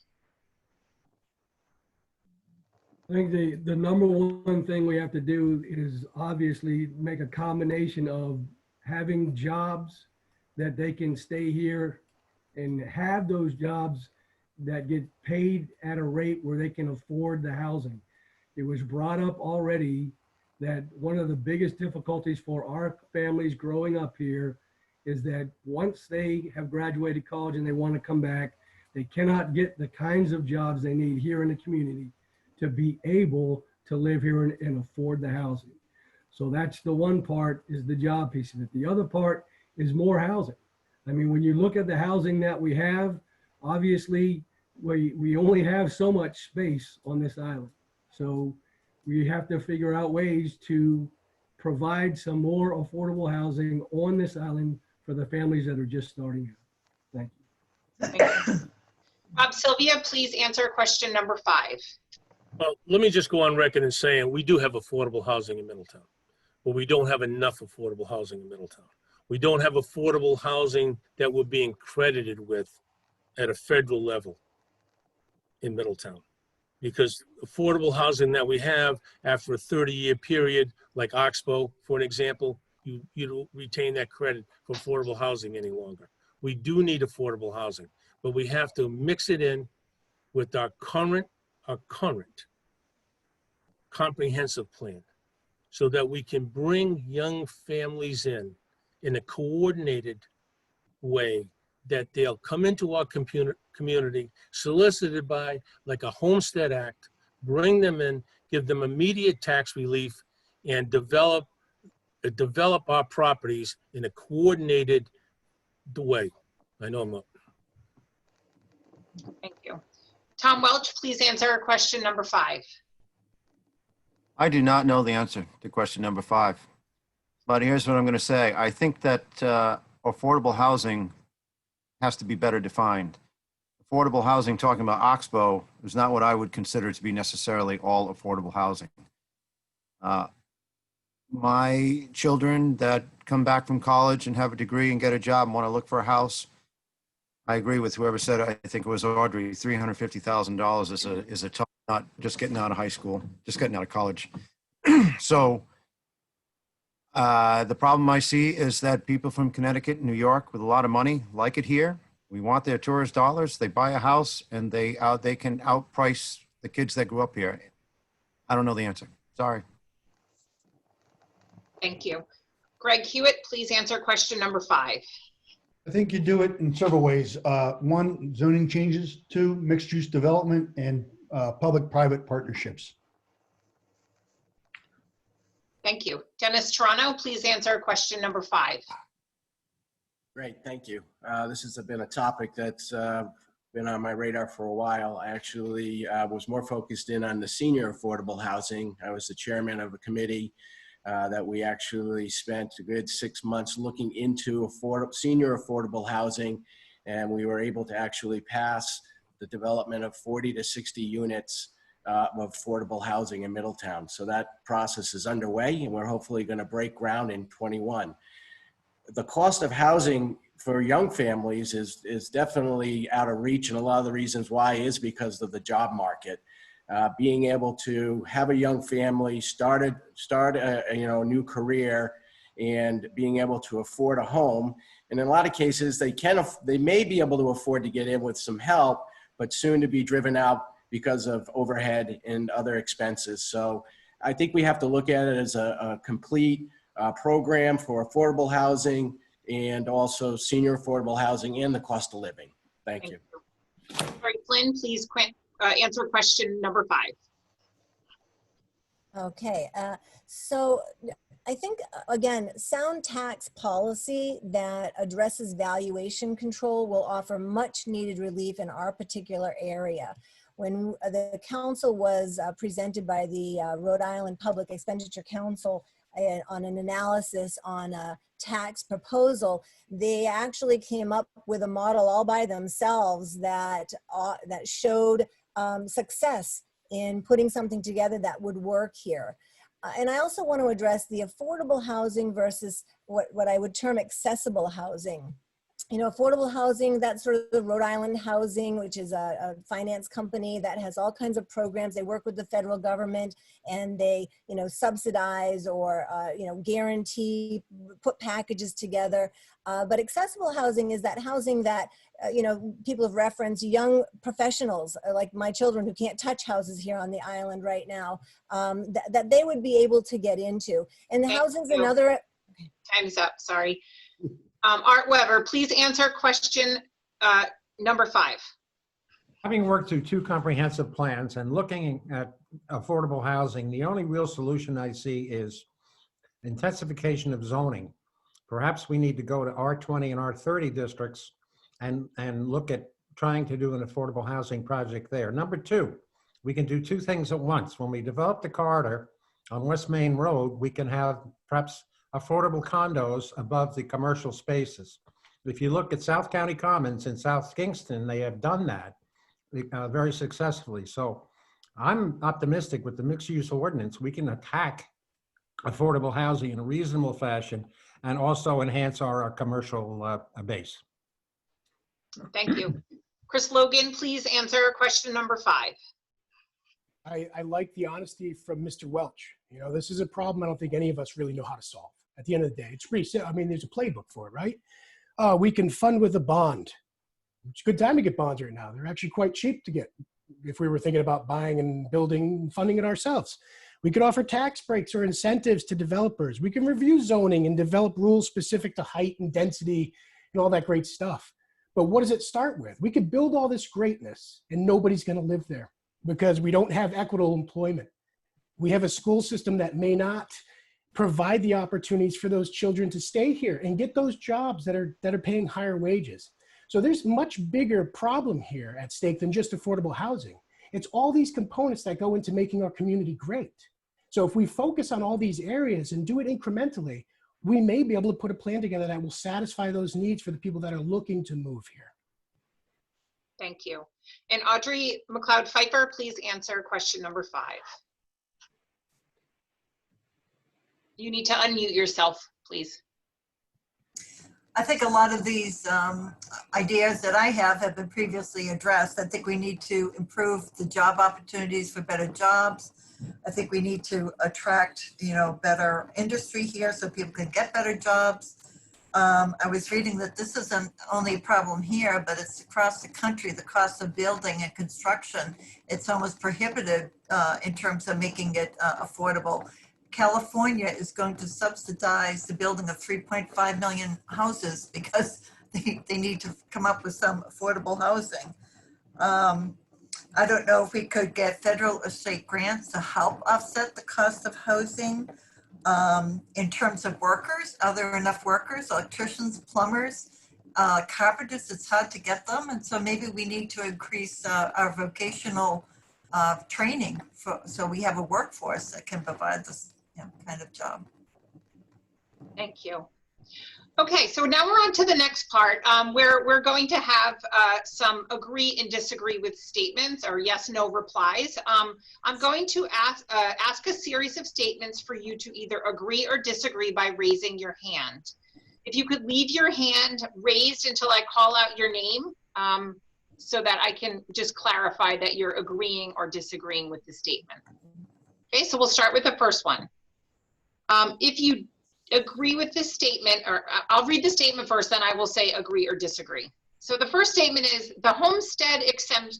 I think the number one thing we have to do is obviously make a combination of having jobs that they can stay here and have those jobs that get paid at a rate where they can afford the housing. It was brought up already that one of the biggest difficulties for our families growing up here is that once they have graduated college and they want to come back, they cannot get the kinds of jobs they need here in the community to be able to live here and afford the housing. So that's the one part, is the job piece of it. The other part is more housing. I mean, when you look at the housing that we have, obviously we only have so much space on this island. So we have to figure out ways to provide some more affordable housing on this island for the families that are just starting out. Thank you. Thank you. Sylvia, please answer question number 5. Well, let me just go on record in saying we do have affordable housing in Middletown, but we don't have enough affordable housing in Middletown. We don't have affordable housing that we're being credited with at a federal level in Middletown, because affordable housing that we have after a 30-year period, like Oxbow, for an example, you don't retain that credit for affordable housing any longer. We do need affordable housing, but we have to mix it in with our current comprehensive plan so that we can bring young families in a coordinated way, that they'll come into our community solicited by like a Homestead Act, bring them in, give them immediate tax relief, and develop our properties in a coordinated way. I know I'm up. Thank you. Tom Welch, please answer question number 5. I do not know the answer to question number 5, but here's what I'm going to say. I think that affordable housing has to be better defined. Affordable housing, talking about Oxbow, is not what I would consider to be necessarily all affordable housing. My children that come back from college and have a degree and get a job and want to look for a house, I agree with whoever said it. I think it was Audrey, $350,000 is a tough, not just getting out of high school, just getting out of college. So the problem I see is that people from Connecticut, New York, with a lot of money like it here. We want their tourist dollars. They buy a house and they can outprice the kids that grew up here. I don't know the answer. Sorry. Thank you. Greg Hewitt, please answer question number 5. I think you do it in several ways. 1, zoning changes. 2, mixed use development, and public-private partnerships. Thank you. Dennis Toronto, please answer question number 5. Great, thank you. This has been a topic that's been on my radar for a while. I actually was more focused in on the senior affordable housing. I was the chairman of a committee that we actually spent a good 6 months looking into senior affordable housing, and we were able to actually pass the development of 40 to 60 units of affordable housing in Middletown. So that process is underway, and we're hopefully going to break ground in 21. The cost of housing for young families is definitely out of reach, and a lot of the reasons why is because of the job market. Being able to have a young family start a new career and being able to afford a home, and in a lot of cases they may be able to afford to get in with some help, but soon to be driven out because of overhead and other expenses. So I think we have to look at it as a complete program for affordable housing and also senior affordable housing and the cost of living. Thank you. All right, Flynn, please answer question number 5. Okay, so I think, again, sound tax policy that addresses valuation control will offer much needed relief in our particular area. When the council was presented by the Rhode Island Public Expenditure Council on an analysis on a tax proposal, they actually came up with a model all by themselves that showed success in putting something together that would work here. And I also want to address the affordable housing versus what I would term accessible housing. You know, affordable housing, that's sort of the Rhode Island Housing, which is a finance company that has all kinds of programs. They work with the federal government and they, you know, subsidize or, you know, guarantee, put packages together. But accessible housing is that housing that, you know, people have referenced young professionals like my children who can't touch houses here on the island right now, that they would be able to get into. And the housing's another. Time's up, sorry. Art Weber, please answer question number 5. Having worked through 2 comprehensive plans and looking at affordable housing, the only real solution I see is intensification of zoning. Perhaps we need to go to R20 and R30 districts and look at trying to do an affordable housing project there. Number 2, we can do 2 things at once. When we develop the corridor on West Main Road, we can have perhaps affordable condos above the commercial spaces. If you look at South County Commons in South Kingston, they have done that very successfully. So I'm optimistic with the mixed use ordinance, we can attack affordable housing in a reasonable fashion and also enhance our commercial base. Thank you. Chris Logan, please answer question number 5. I like the honesty from Mr. Welch. You know, this is a problem I don't think any of us really know how to solve. At the end of the day, it's pretty simple. I mean, there's a playbook for it, right? We can fund with a bond. It's a good time to get bonds right now. They're actually quite cheap to get if we were thinking about buying and building and funding it ourselves. We could offer tax breaks or incentives to developers. We can review zoning and develop rules specific to height and density and all that great stuff. But what does it start with? We could build all this greatness and nobody's going to live there because we don't have equitable employment. We have a school system that may not provide the opportunities for those children to stay here and get those jobs that are paying higher wages. So there's much bigger problem here at stake than just affordable housing. It's all these components that go into making our community great. So if we focus on all these areas and do it incrementally, we may be able to put a plan together that will satisfy those needs for the people that are looking to move here. Thank you. And Audrey McLeod Pfeiffer, please answer question number 5. You need to unmute yourself, please. I think a lot of these ideas that I have been previously addressed. I think we need to improve the job opportunities for better jobs. I think we need to attract, you know, better industry here so people can get better jobs. I was reading that this isn't only a problem here, but it's across the country. The cost of building and construction, it's almost prohibitive in terms of making it affordable. California is going to subsidize the building of 3.5 million houses because they need to come up with some affordable housing. I don't know if we could get federal or state grants to help offset the cost of housing. In terms of workers, are there enough workers, electricians, plumbers, carpenters? It's hard to get them. And so maybe we need to increase our vocational training so we have a workforce that can provide this kind of job. Thank you. Okay, so now we're on to the next part where we're going to have some agree and disagree with statements or yes, no replies. I'm going to ask a series of statements for you to either agree or disagree by raising your hand. If you could leave your hand raised until I call out your name so that I can just clarify that you're agreeing or disagreeing with the statement. Okay, so we'll start with the first one. If you agree with this statement, or I'll read the statement first, then I will say agree or disagree. So the first statement is the homestead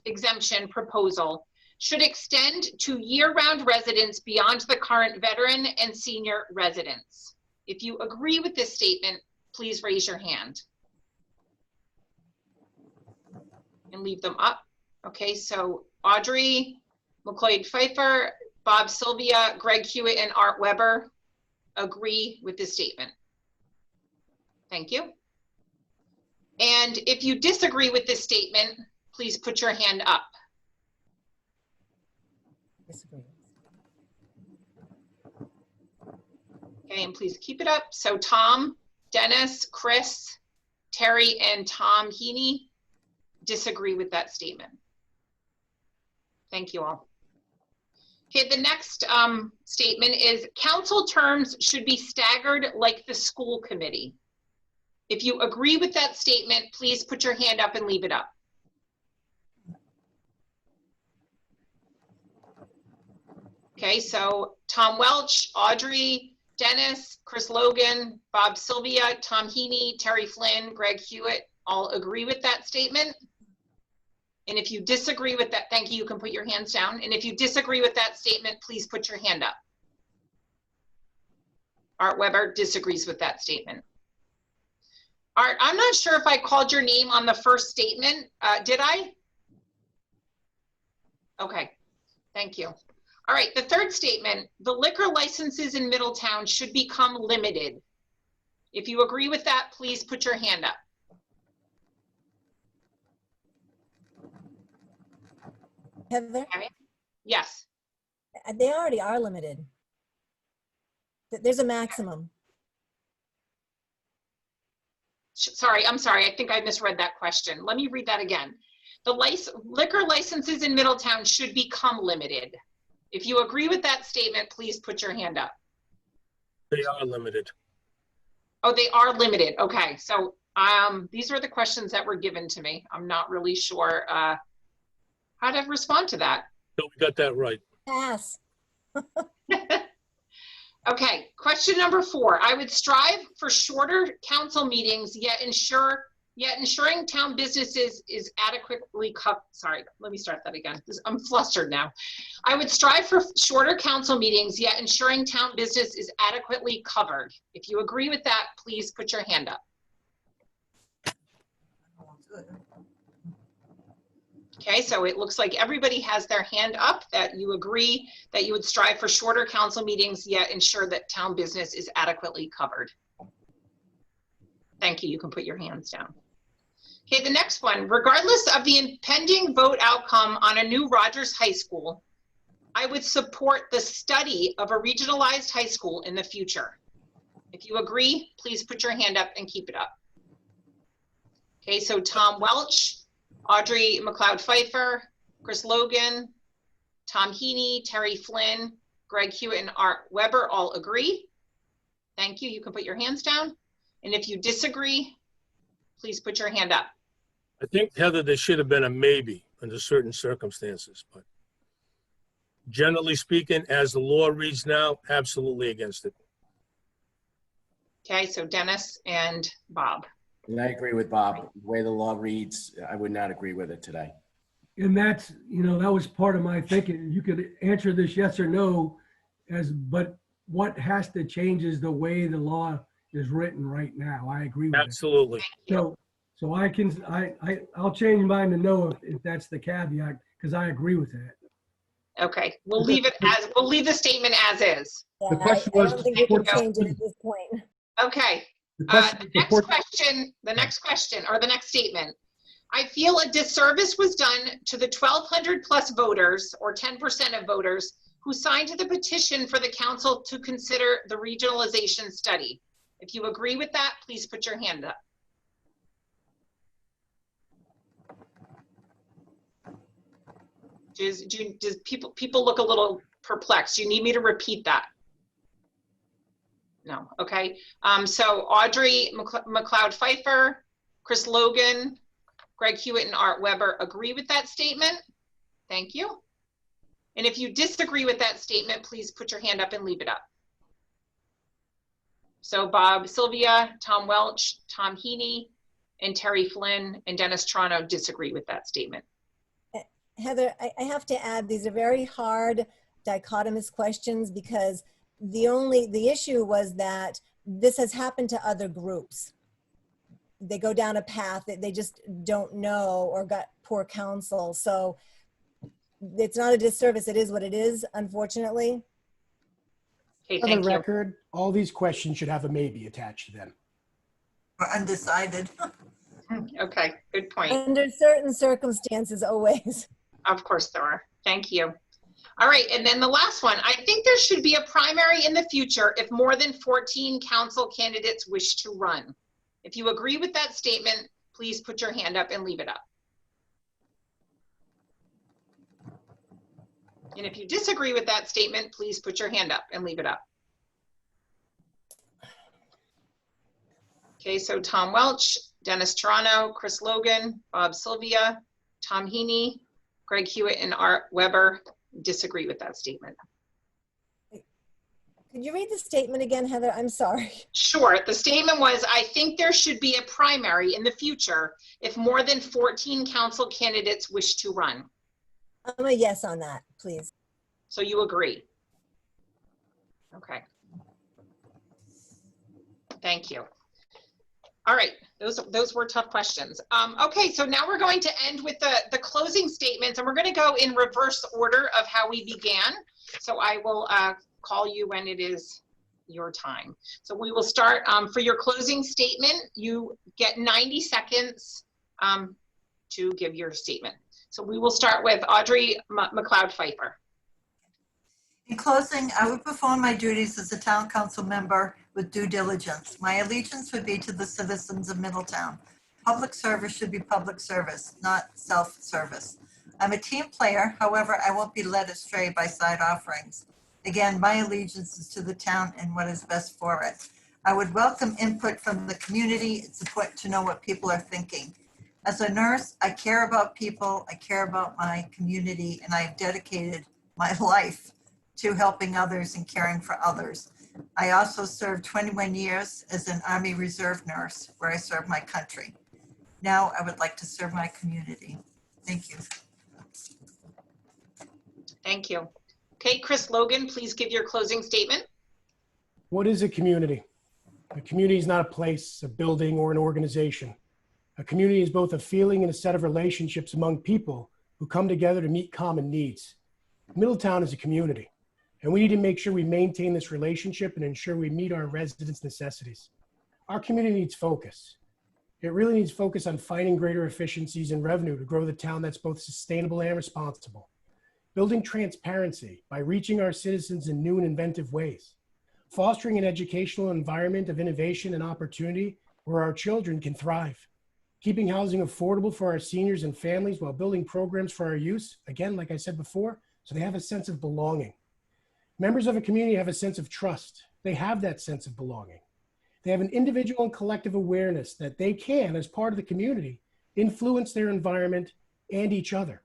exemption proposal should extend to year-round residents beyond the current veteran and senior residents. If you agree with this statement, please raise your hand and leave them up. Okay, so Audrey McLeod-Pfeiffer, Bob Sylvia, Greg Hewitt, and Art Weber agree with this statement. Thank you. And if you disagree with this statement, please put your hand up. Disagree. Okay, and please keep it up. So Tom, Dennis, Chris, Terry, and Tom Heaney disagree with that statement. Thank you all. Okay, the next statement is council terms should be staggered like the school committee. If you agree with that statement, please put your hand up and leave it up. Okay, so Tom Welch, Audrey, Dennis, Chris Logan, Bob Sylvia, Tom Heaney, Terry Flynn, Greg Hewitt all agree with that statement. And if you disagree with that, thank you, you can put your hands down. And if you disagree with that statement, please put your hand up. Art Weber disagrees with that statement. Art, I'm not sure if I called your name on the first statement. Did I? Okay, thank you. All right, the third statement, the liquor licenses in Middletown should become limited. If you agree with that, please put your hand up. Heather, Okay. Yes. they already are limited. There's a maximum. Sorry, I'm sorry. I think I misread that question. Let me read that again. The liquor licenses in Middletown should become limited. If you agree with that statement, please put your hand up. They are limited. Oh, they are limited. Okay, so these are the questions that were given to me. I'm not really sure how to respond to that. So we got that right. Pass. Okay, question number 4. I would strive for shorter council meetings, yet ensuring town businesses is adequately sorry, let me start that again. I'm flustered now. I would strive for shorter council meetings, yet ensuring town business is adequately covered. If you agree with that, please put your hand up. Okay, so it looks like everybody has their hand up that you agree that you would strive for shorter council meetings, yet ensure that town business is adequately covered. Thank you. You can put your hands down. Okay, the next one, regardless of the impending vote outcome on a new Rogers High School, I would support the study of a regionalized high school in the future. If you agree, please put your hand up and keep it up. Okay, so Tom Welch, Audrey McLeod-Pfeiffer, Chris Logan, Tom Heaney, Terry Flynn, Greg Hewitt, and Art Weber all agree. Thank you. You can put your hands down. And if you disagree, please put your hand up. I think, Heather, there should have been a maybe under certain circumstances, but generally speaking, as the law reads now, absolutely against it. Okay, so Dennis and Bob. And I agree with Bob. The way the law reads, I would not agree with it today. And that's, that was part of my thinking. You could answer this yes or no, but what has to change is the way the law is written right now. I agree with Absolutely. it. So I'll change mine to no if that's the caveat, because I agree with that. Okay, we'll leave the statement as is. Yeah, The question I was- don't think we can change it at this point. Okay. The The next question, or the next statement. I feel a disservice was done to the 1,200 plus voters, or 10% of voters, who signed the petition for the council to consider the regionalization study. If you agree with that, please put your hand up. Does people look a little perplexed? Do you need me to repeat that? No, okay. So Audrey McLeod-Pfeiffer, Chris Logan, Greg Hewitt, and Art Weber agree with that statement. Thank you. And if you disagree with that statement, please put your hand up and leave it up. So Bob Sylvia, Tom Welch, Tom Heaney, and Terry Flynn and Dennis Toronto disagree with that statement. Heather, I have to add, these are very hard dichotomous questions, because the issue was that this has happened to other groups. They go down a path that they just don't know or got poor counsel. So it's not a disservice. It is what it is, unfortunately. Okay, For the thank you. record, all these questions should have a maybe attached to them. Or undecided. Okay, good point. Under certain circumstances, always. Of course there are. Thank you. All right, and then the last one. I think there should be a primary in the future if more than 14 council candidates wish to run. If you agree with that statement, please put your hand up and leave it up. And if you disagree with that statement, please put your hand up and leave it up. Okay, so Tom Welch, Dennis Toronto, Chris Logan, Bob Sylvia, Tom Heaney, Greg Hewitt, and Art Weber disagree with that statement. Could you read the statement again, Heather? I'm sorry. Sure, the statement was, I think there should be a primary in the future if more than 14 council candidates wish to run. I'm a yes on that, please. So you agree? Okay. Thank you. All right, those were tough questions. Okay, so now we're going to end with the closing statements, and we're going to go in reverse order of how we began. So I will call you when it is your time. So we will start for your closing statement. You get 90 seconds to give your statement. So we will start with Audrey McLeod-Pfeiffer. In closing, I would perform my duties as a town council member with due diligence. My allegiance would be to the citizens of Middletown. Public service should be public service, not self-service. I'm a team player, however, I won't be led astray by side offerings. Again, my allegiance is to the town and what is best for it. I would welcome input from the community. It's important to know what people are thinking. As a nurse, I care about people, I care about my community, and I have dedicated my life to helping others and caring for others. I also served 21 years as an Army Reserve nurse where I served my country. Now I would like to serve my community. Thank you. Thank you. Okay, Chris Logan, please give your closing statement. What is a community? A community is not a place, a building, or an organization. A community is both a feeling and a set of relationships among people who come together to meet common needs. Middletown is a community, and we need to make sure we maintain this relationship and ensure we meet our residents' necessities. Our community needs focus. It really needs focus on finding greater efficiencies and revenue to grow the town that's both sustainable and responsible. Building transparency by reaching our citizens in new and inventive ways. Fostering an educational environment of innovation and opportunity where our children can thrive. Keeping housing affordable for our seniors and families while building programs for our youth, again, like I said before, so they have a sense of belonging. Members of a community have a sense of trust. They have that sense of belonging. They have an individual and collective awareness that they can, as part of the community, influence their environment and each other.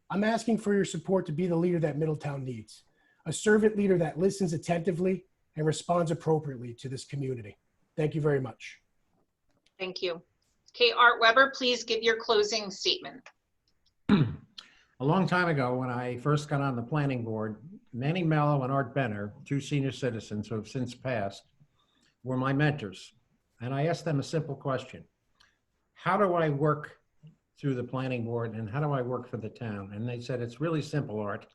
I'm asking for your support to be the leader that Middletown needs, a servant leader that listens attentively and responds appropriately to this community. Thank you very much. Thank you. Okay, Art Weber, please give your closing statement. A long time ago, when I first got on the planning board, Manny Mello and Art Benner, two senior citizens who have since passed, were my mentors. And I asked them a simple question. How do I work through the planning board and how do I work for the town? And they said, it's really simple, Art.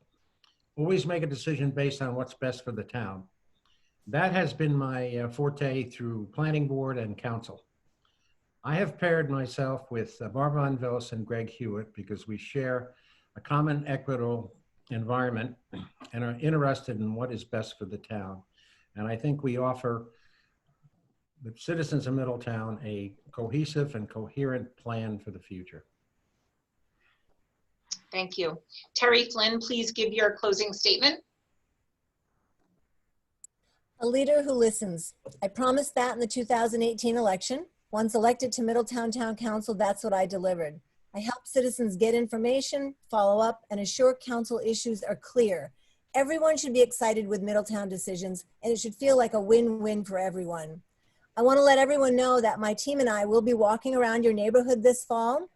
Always make a decision based on what's best for the town. That has been my forte through planning board and council. I have paired myself with Barbara Van Vils and Greg Hewitt because we share a common equitable environment and are interested in what is best for the town. And I think we offer the citizens of Middletown a cohesive and coherent plan for the future. Thank you. Terry Flynn, please give your closing statement. A leader who listens. I promised that in the 2018 election. Once elected to Middletown Town Council, that's what I delivered. I help citizens get information, follow up, and assure council issues are clear. Everyone should be excited with Middletown decisions, and it should feel like a win-win for everyone. I want to let everyone know that my team and I will be walking around your neighborhood this fall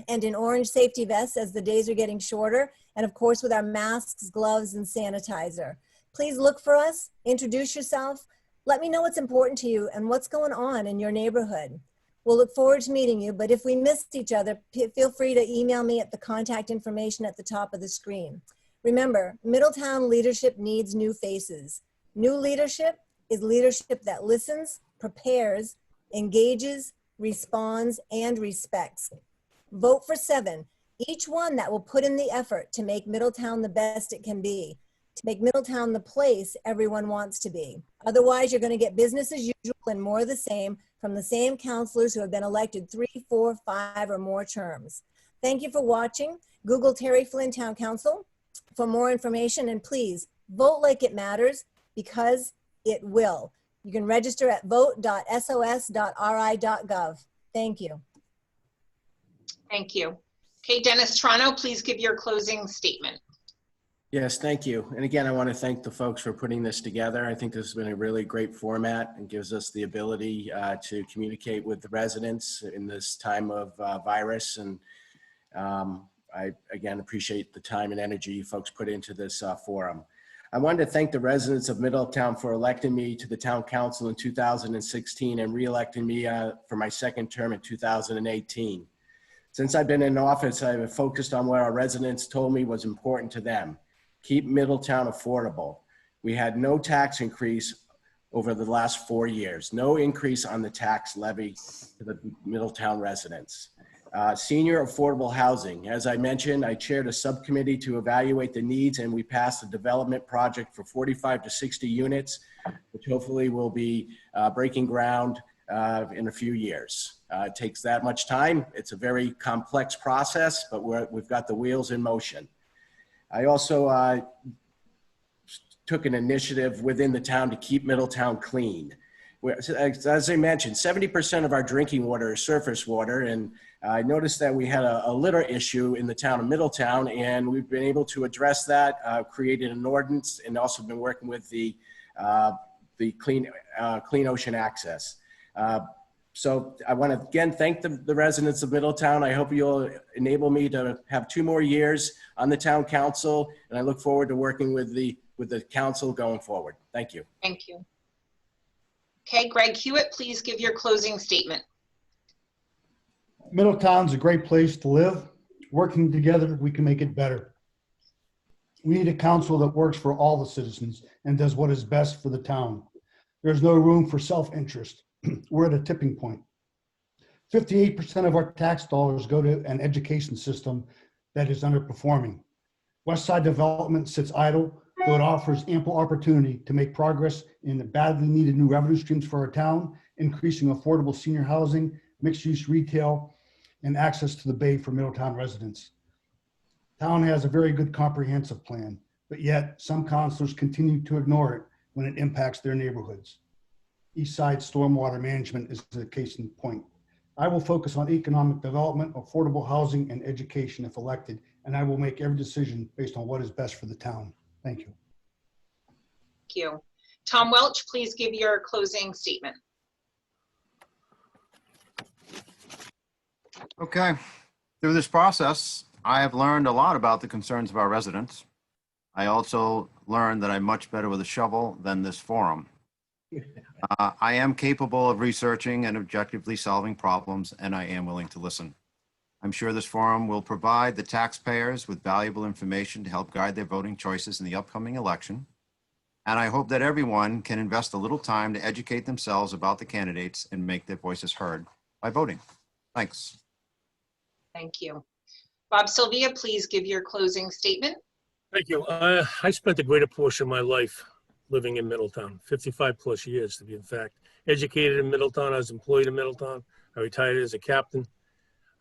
and in orange safety vests as the days are getting shorter, and of course with our masks, gloves, and sanitizer. Please look for us, introduce yourself. Let me know what's important to you and what's going on in your neighborhood. We'll look forward to meeting you, but if we missed each other, feel free to email me at the contact information at the top of the screen. Remember, Middletown leadership needs new faces. New leadership is leadership that listens, prepares, engages, responds, and respects. Vote for 7, each one that will put in the effort to make Middletown the best it can be, to make Middletown the place everyone wants to be. Otherwise, you're going to get business as usual and more of the same from the same councilors who have been elected 3, 4, 5, or more terms. Thank you for watching. Google Terry Flynn Town Council for more information, and please vote like it matters, because it will. You can register at vote.sos.ri.gov. Thank you. Thank you. Okay, Dennis Toronto, please give your closing statement. Yes, thank you. And again, I want to thank the folks for putting this together. I think this has been a really great format and gives us the ability to communicate with the residents in this time of virus. And I, again, appreciate the time and energy you folks put into this forum. I wanted to thank the residents of Middletown for electing me to the town council in 2016 and re-electing me for my second term in 2018. Since I've been in office, I've focused on what our residents told me was important to them. Keep Middletown affordable. We had no tax increase over the last 4 years, no increase on the tax levy to the Middletown residents. Senior affordable housing. As I mentioned, I chaired a subcommittee to evaluate the needs, and we passed a development project for 45 to 60 units, which hopefully will be breaking ground in a few years. It takes that much time. It's a very complex process, but we've got the wheels in motion. I also took an initiative within the town to keep Middletown clean. As I mentioned, 70% of our drinking water is surface water, and I noticed that we had a litter issue in the town of Middletown, and we've been able to address that, created an ordinance, and also been working with the Clean Ocean Access. So I want to again thank the residents of Middletown. I hope you'll enable me to have 2 more years on the town council, and I look forward to working with the council going forward. Thank you. Thank you. Okay, Greg Hewitt, please give your closing statement. Middletown's a great place to live. Working together, we can make it better. We need a council that works for all the citizens and does what is best for the town. There's no room for self-interest. We're at a tipping point. 58% of our tax dollars go to an education system that is underperforming. Westside Development sits idle, though it offers ample opportunity to make progress in the badly needed new revenue streams for our town, increasing affordable senior housing, mixed-use retail, and access to the Bay for Middletown residents. Town has a very good comprehensive plan, but yet some councilors continue to ignore it when it impacts their neighborhoods. East Side Stormwater Management is the case in point. I will focus on economic development, affordable housing, and education if elected, and I will make every decision based on what is best for the town. Thank you. Thank you. Tom Welch, please give your closing statement. Okay. Through this process, I have learned a lot about the concerns of our residents. I also learned that I'm much better with a shovel than this forum. I am capable of researching and objectively solving problems, and I am willing to listen. I'm sure this forum will provide the taxpayers with valuable information to help guide their voting choices in the upcoming election. And I hope that everyone can invest a little time to educate themselves about the candidates and make their voices heard by voting. Thanks. Thank you. Bob Sylvia, please give your closing statement. Thank you. I spent the greater portion of my life living in Middletown, 55 plus years to be in fact. Educated in Middletown, I was employed in Middletown. I retired as a captain.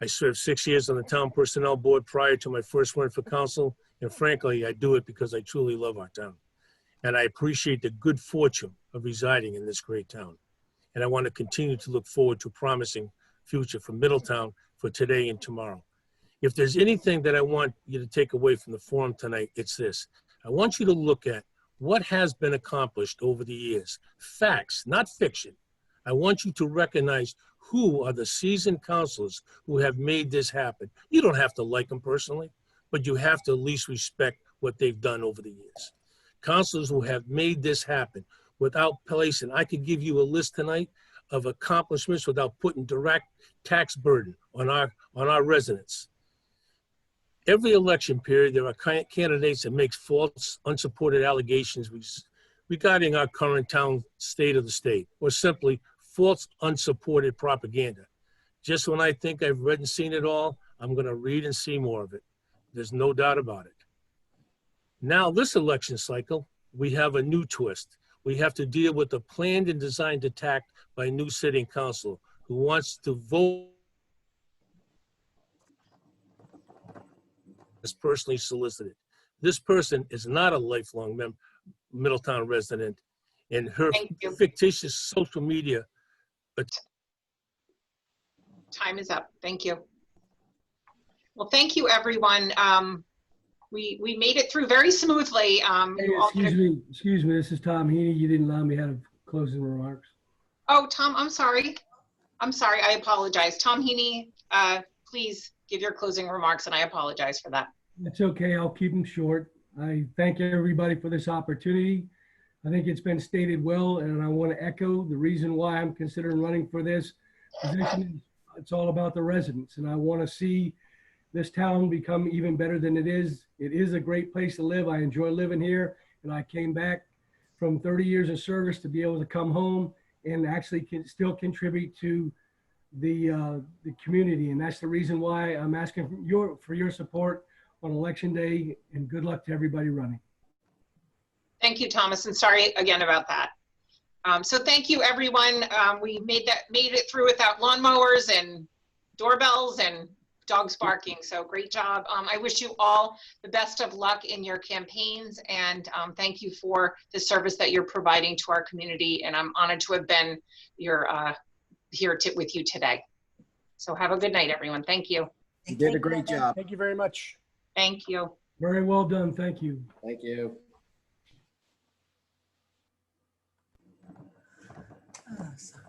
I served 6 years on the town personnel board prior to my first run for council. And frankly, I do it because I truly love our town. And I appreciate the good fortune of residing in this great town. And I want to continue to look forward to a promising future for Middletown for today and tomorrow. If there's anything that I want you to take away from the forum tonight, it's this. I want you to look at what has been accomplished over the years. Facts, not fiction. I want you to recognize who are the seasoned councilors who have made this happen. You don't have to like them personally, but you have to at least respect what they've done over the years. Councilors who have made this happen, without placing. I could give you a list tonight of accomplishments without putting direct tax burden on our residents. Every election period, there are candidates that make false, unsupported allegations regarding our current town state of the state, or simply false, unsupported propaganda. Just when I think I've read and seen it all, I'm going to read and see more of it. There's no doubt about it. Now, this election cycle, we have a new twist. We have to deal with a planned and designed attack by a new sitting council who wants to vote as personally solicited. This person is not a lifelong Middletown resident, and her Thank you. fictitious social media. Time is up. Thank you. Well, thank you, everyone. We made it through very smoothly. Hey, You all did excuse me, this is Tom Heaney. You didn't allow me to have closing remarks. Oh, Tom, I'm sorry. I'm sorry. I apologize. Tom Heaney, please give your closing remarks, and I apologize for that. It's okay, I'll keep them short. I thank everybody for this opportunity. I think it's been stated well, and I want to echo the reason why I'm considering running for this position. It's all about the residents, and I want to see this town become even better than it is. It is a great place to live. I enjoy living here, and I came back from 30 years of service to be able to come home and actually can still contribute to the community. And that's the reason why I'm asking for your support on election day, and good luck to everybody running. Thank you, Thomas, and sorry again about that. So thank you, everyone. We made it through without lawnmowers and doorbells and dogs barking. So great job. I wish you all the best of luck in your campaigns, and thank you for the service that you're providing to our community. And I'm honored to have been here with you today. So have a good night, everyone. Thank you. You did a great job. Thank you very much. Thank you. Very well done, thank you. Thank you. Oh, sorry.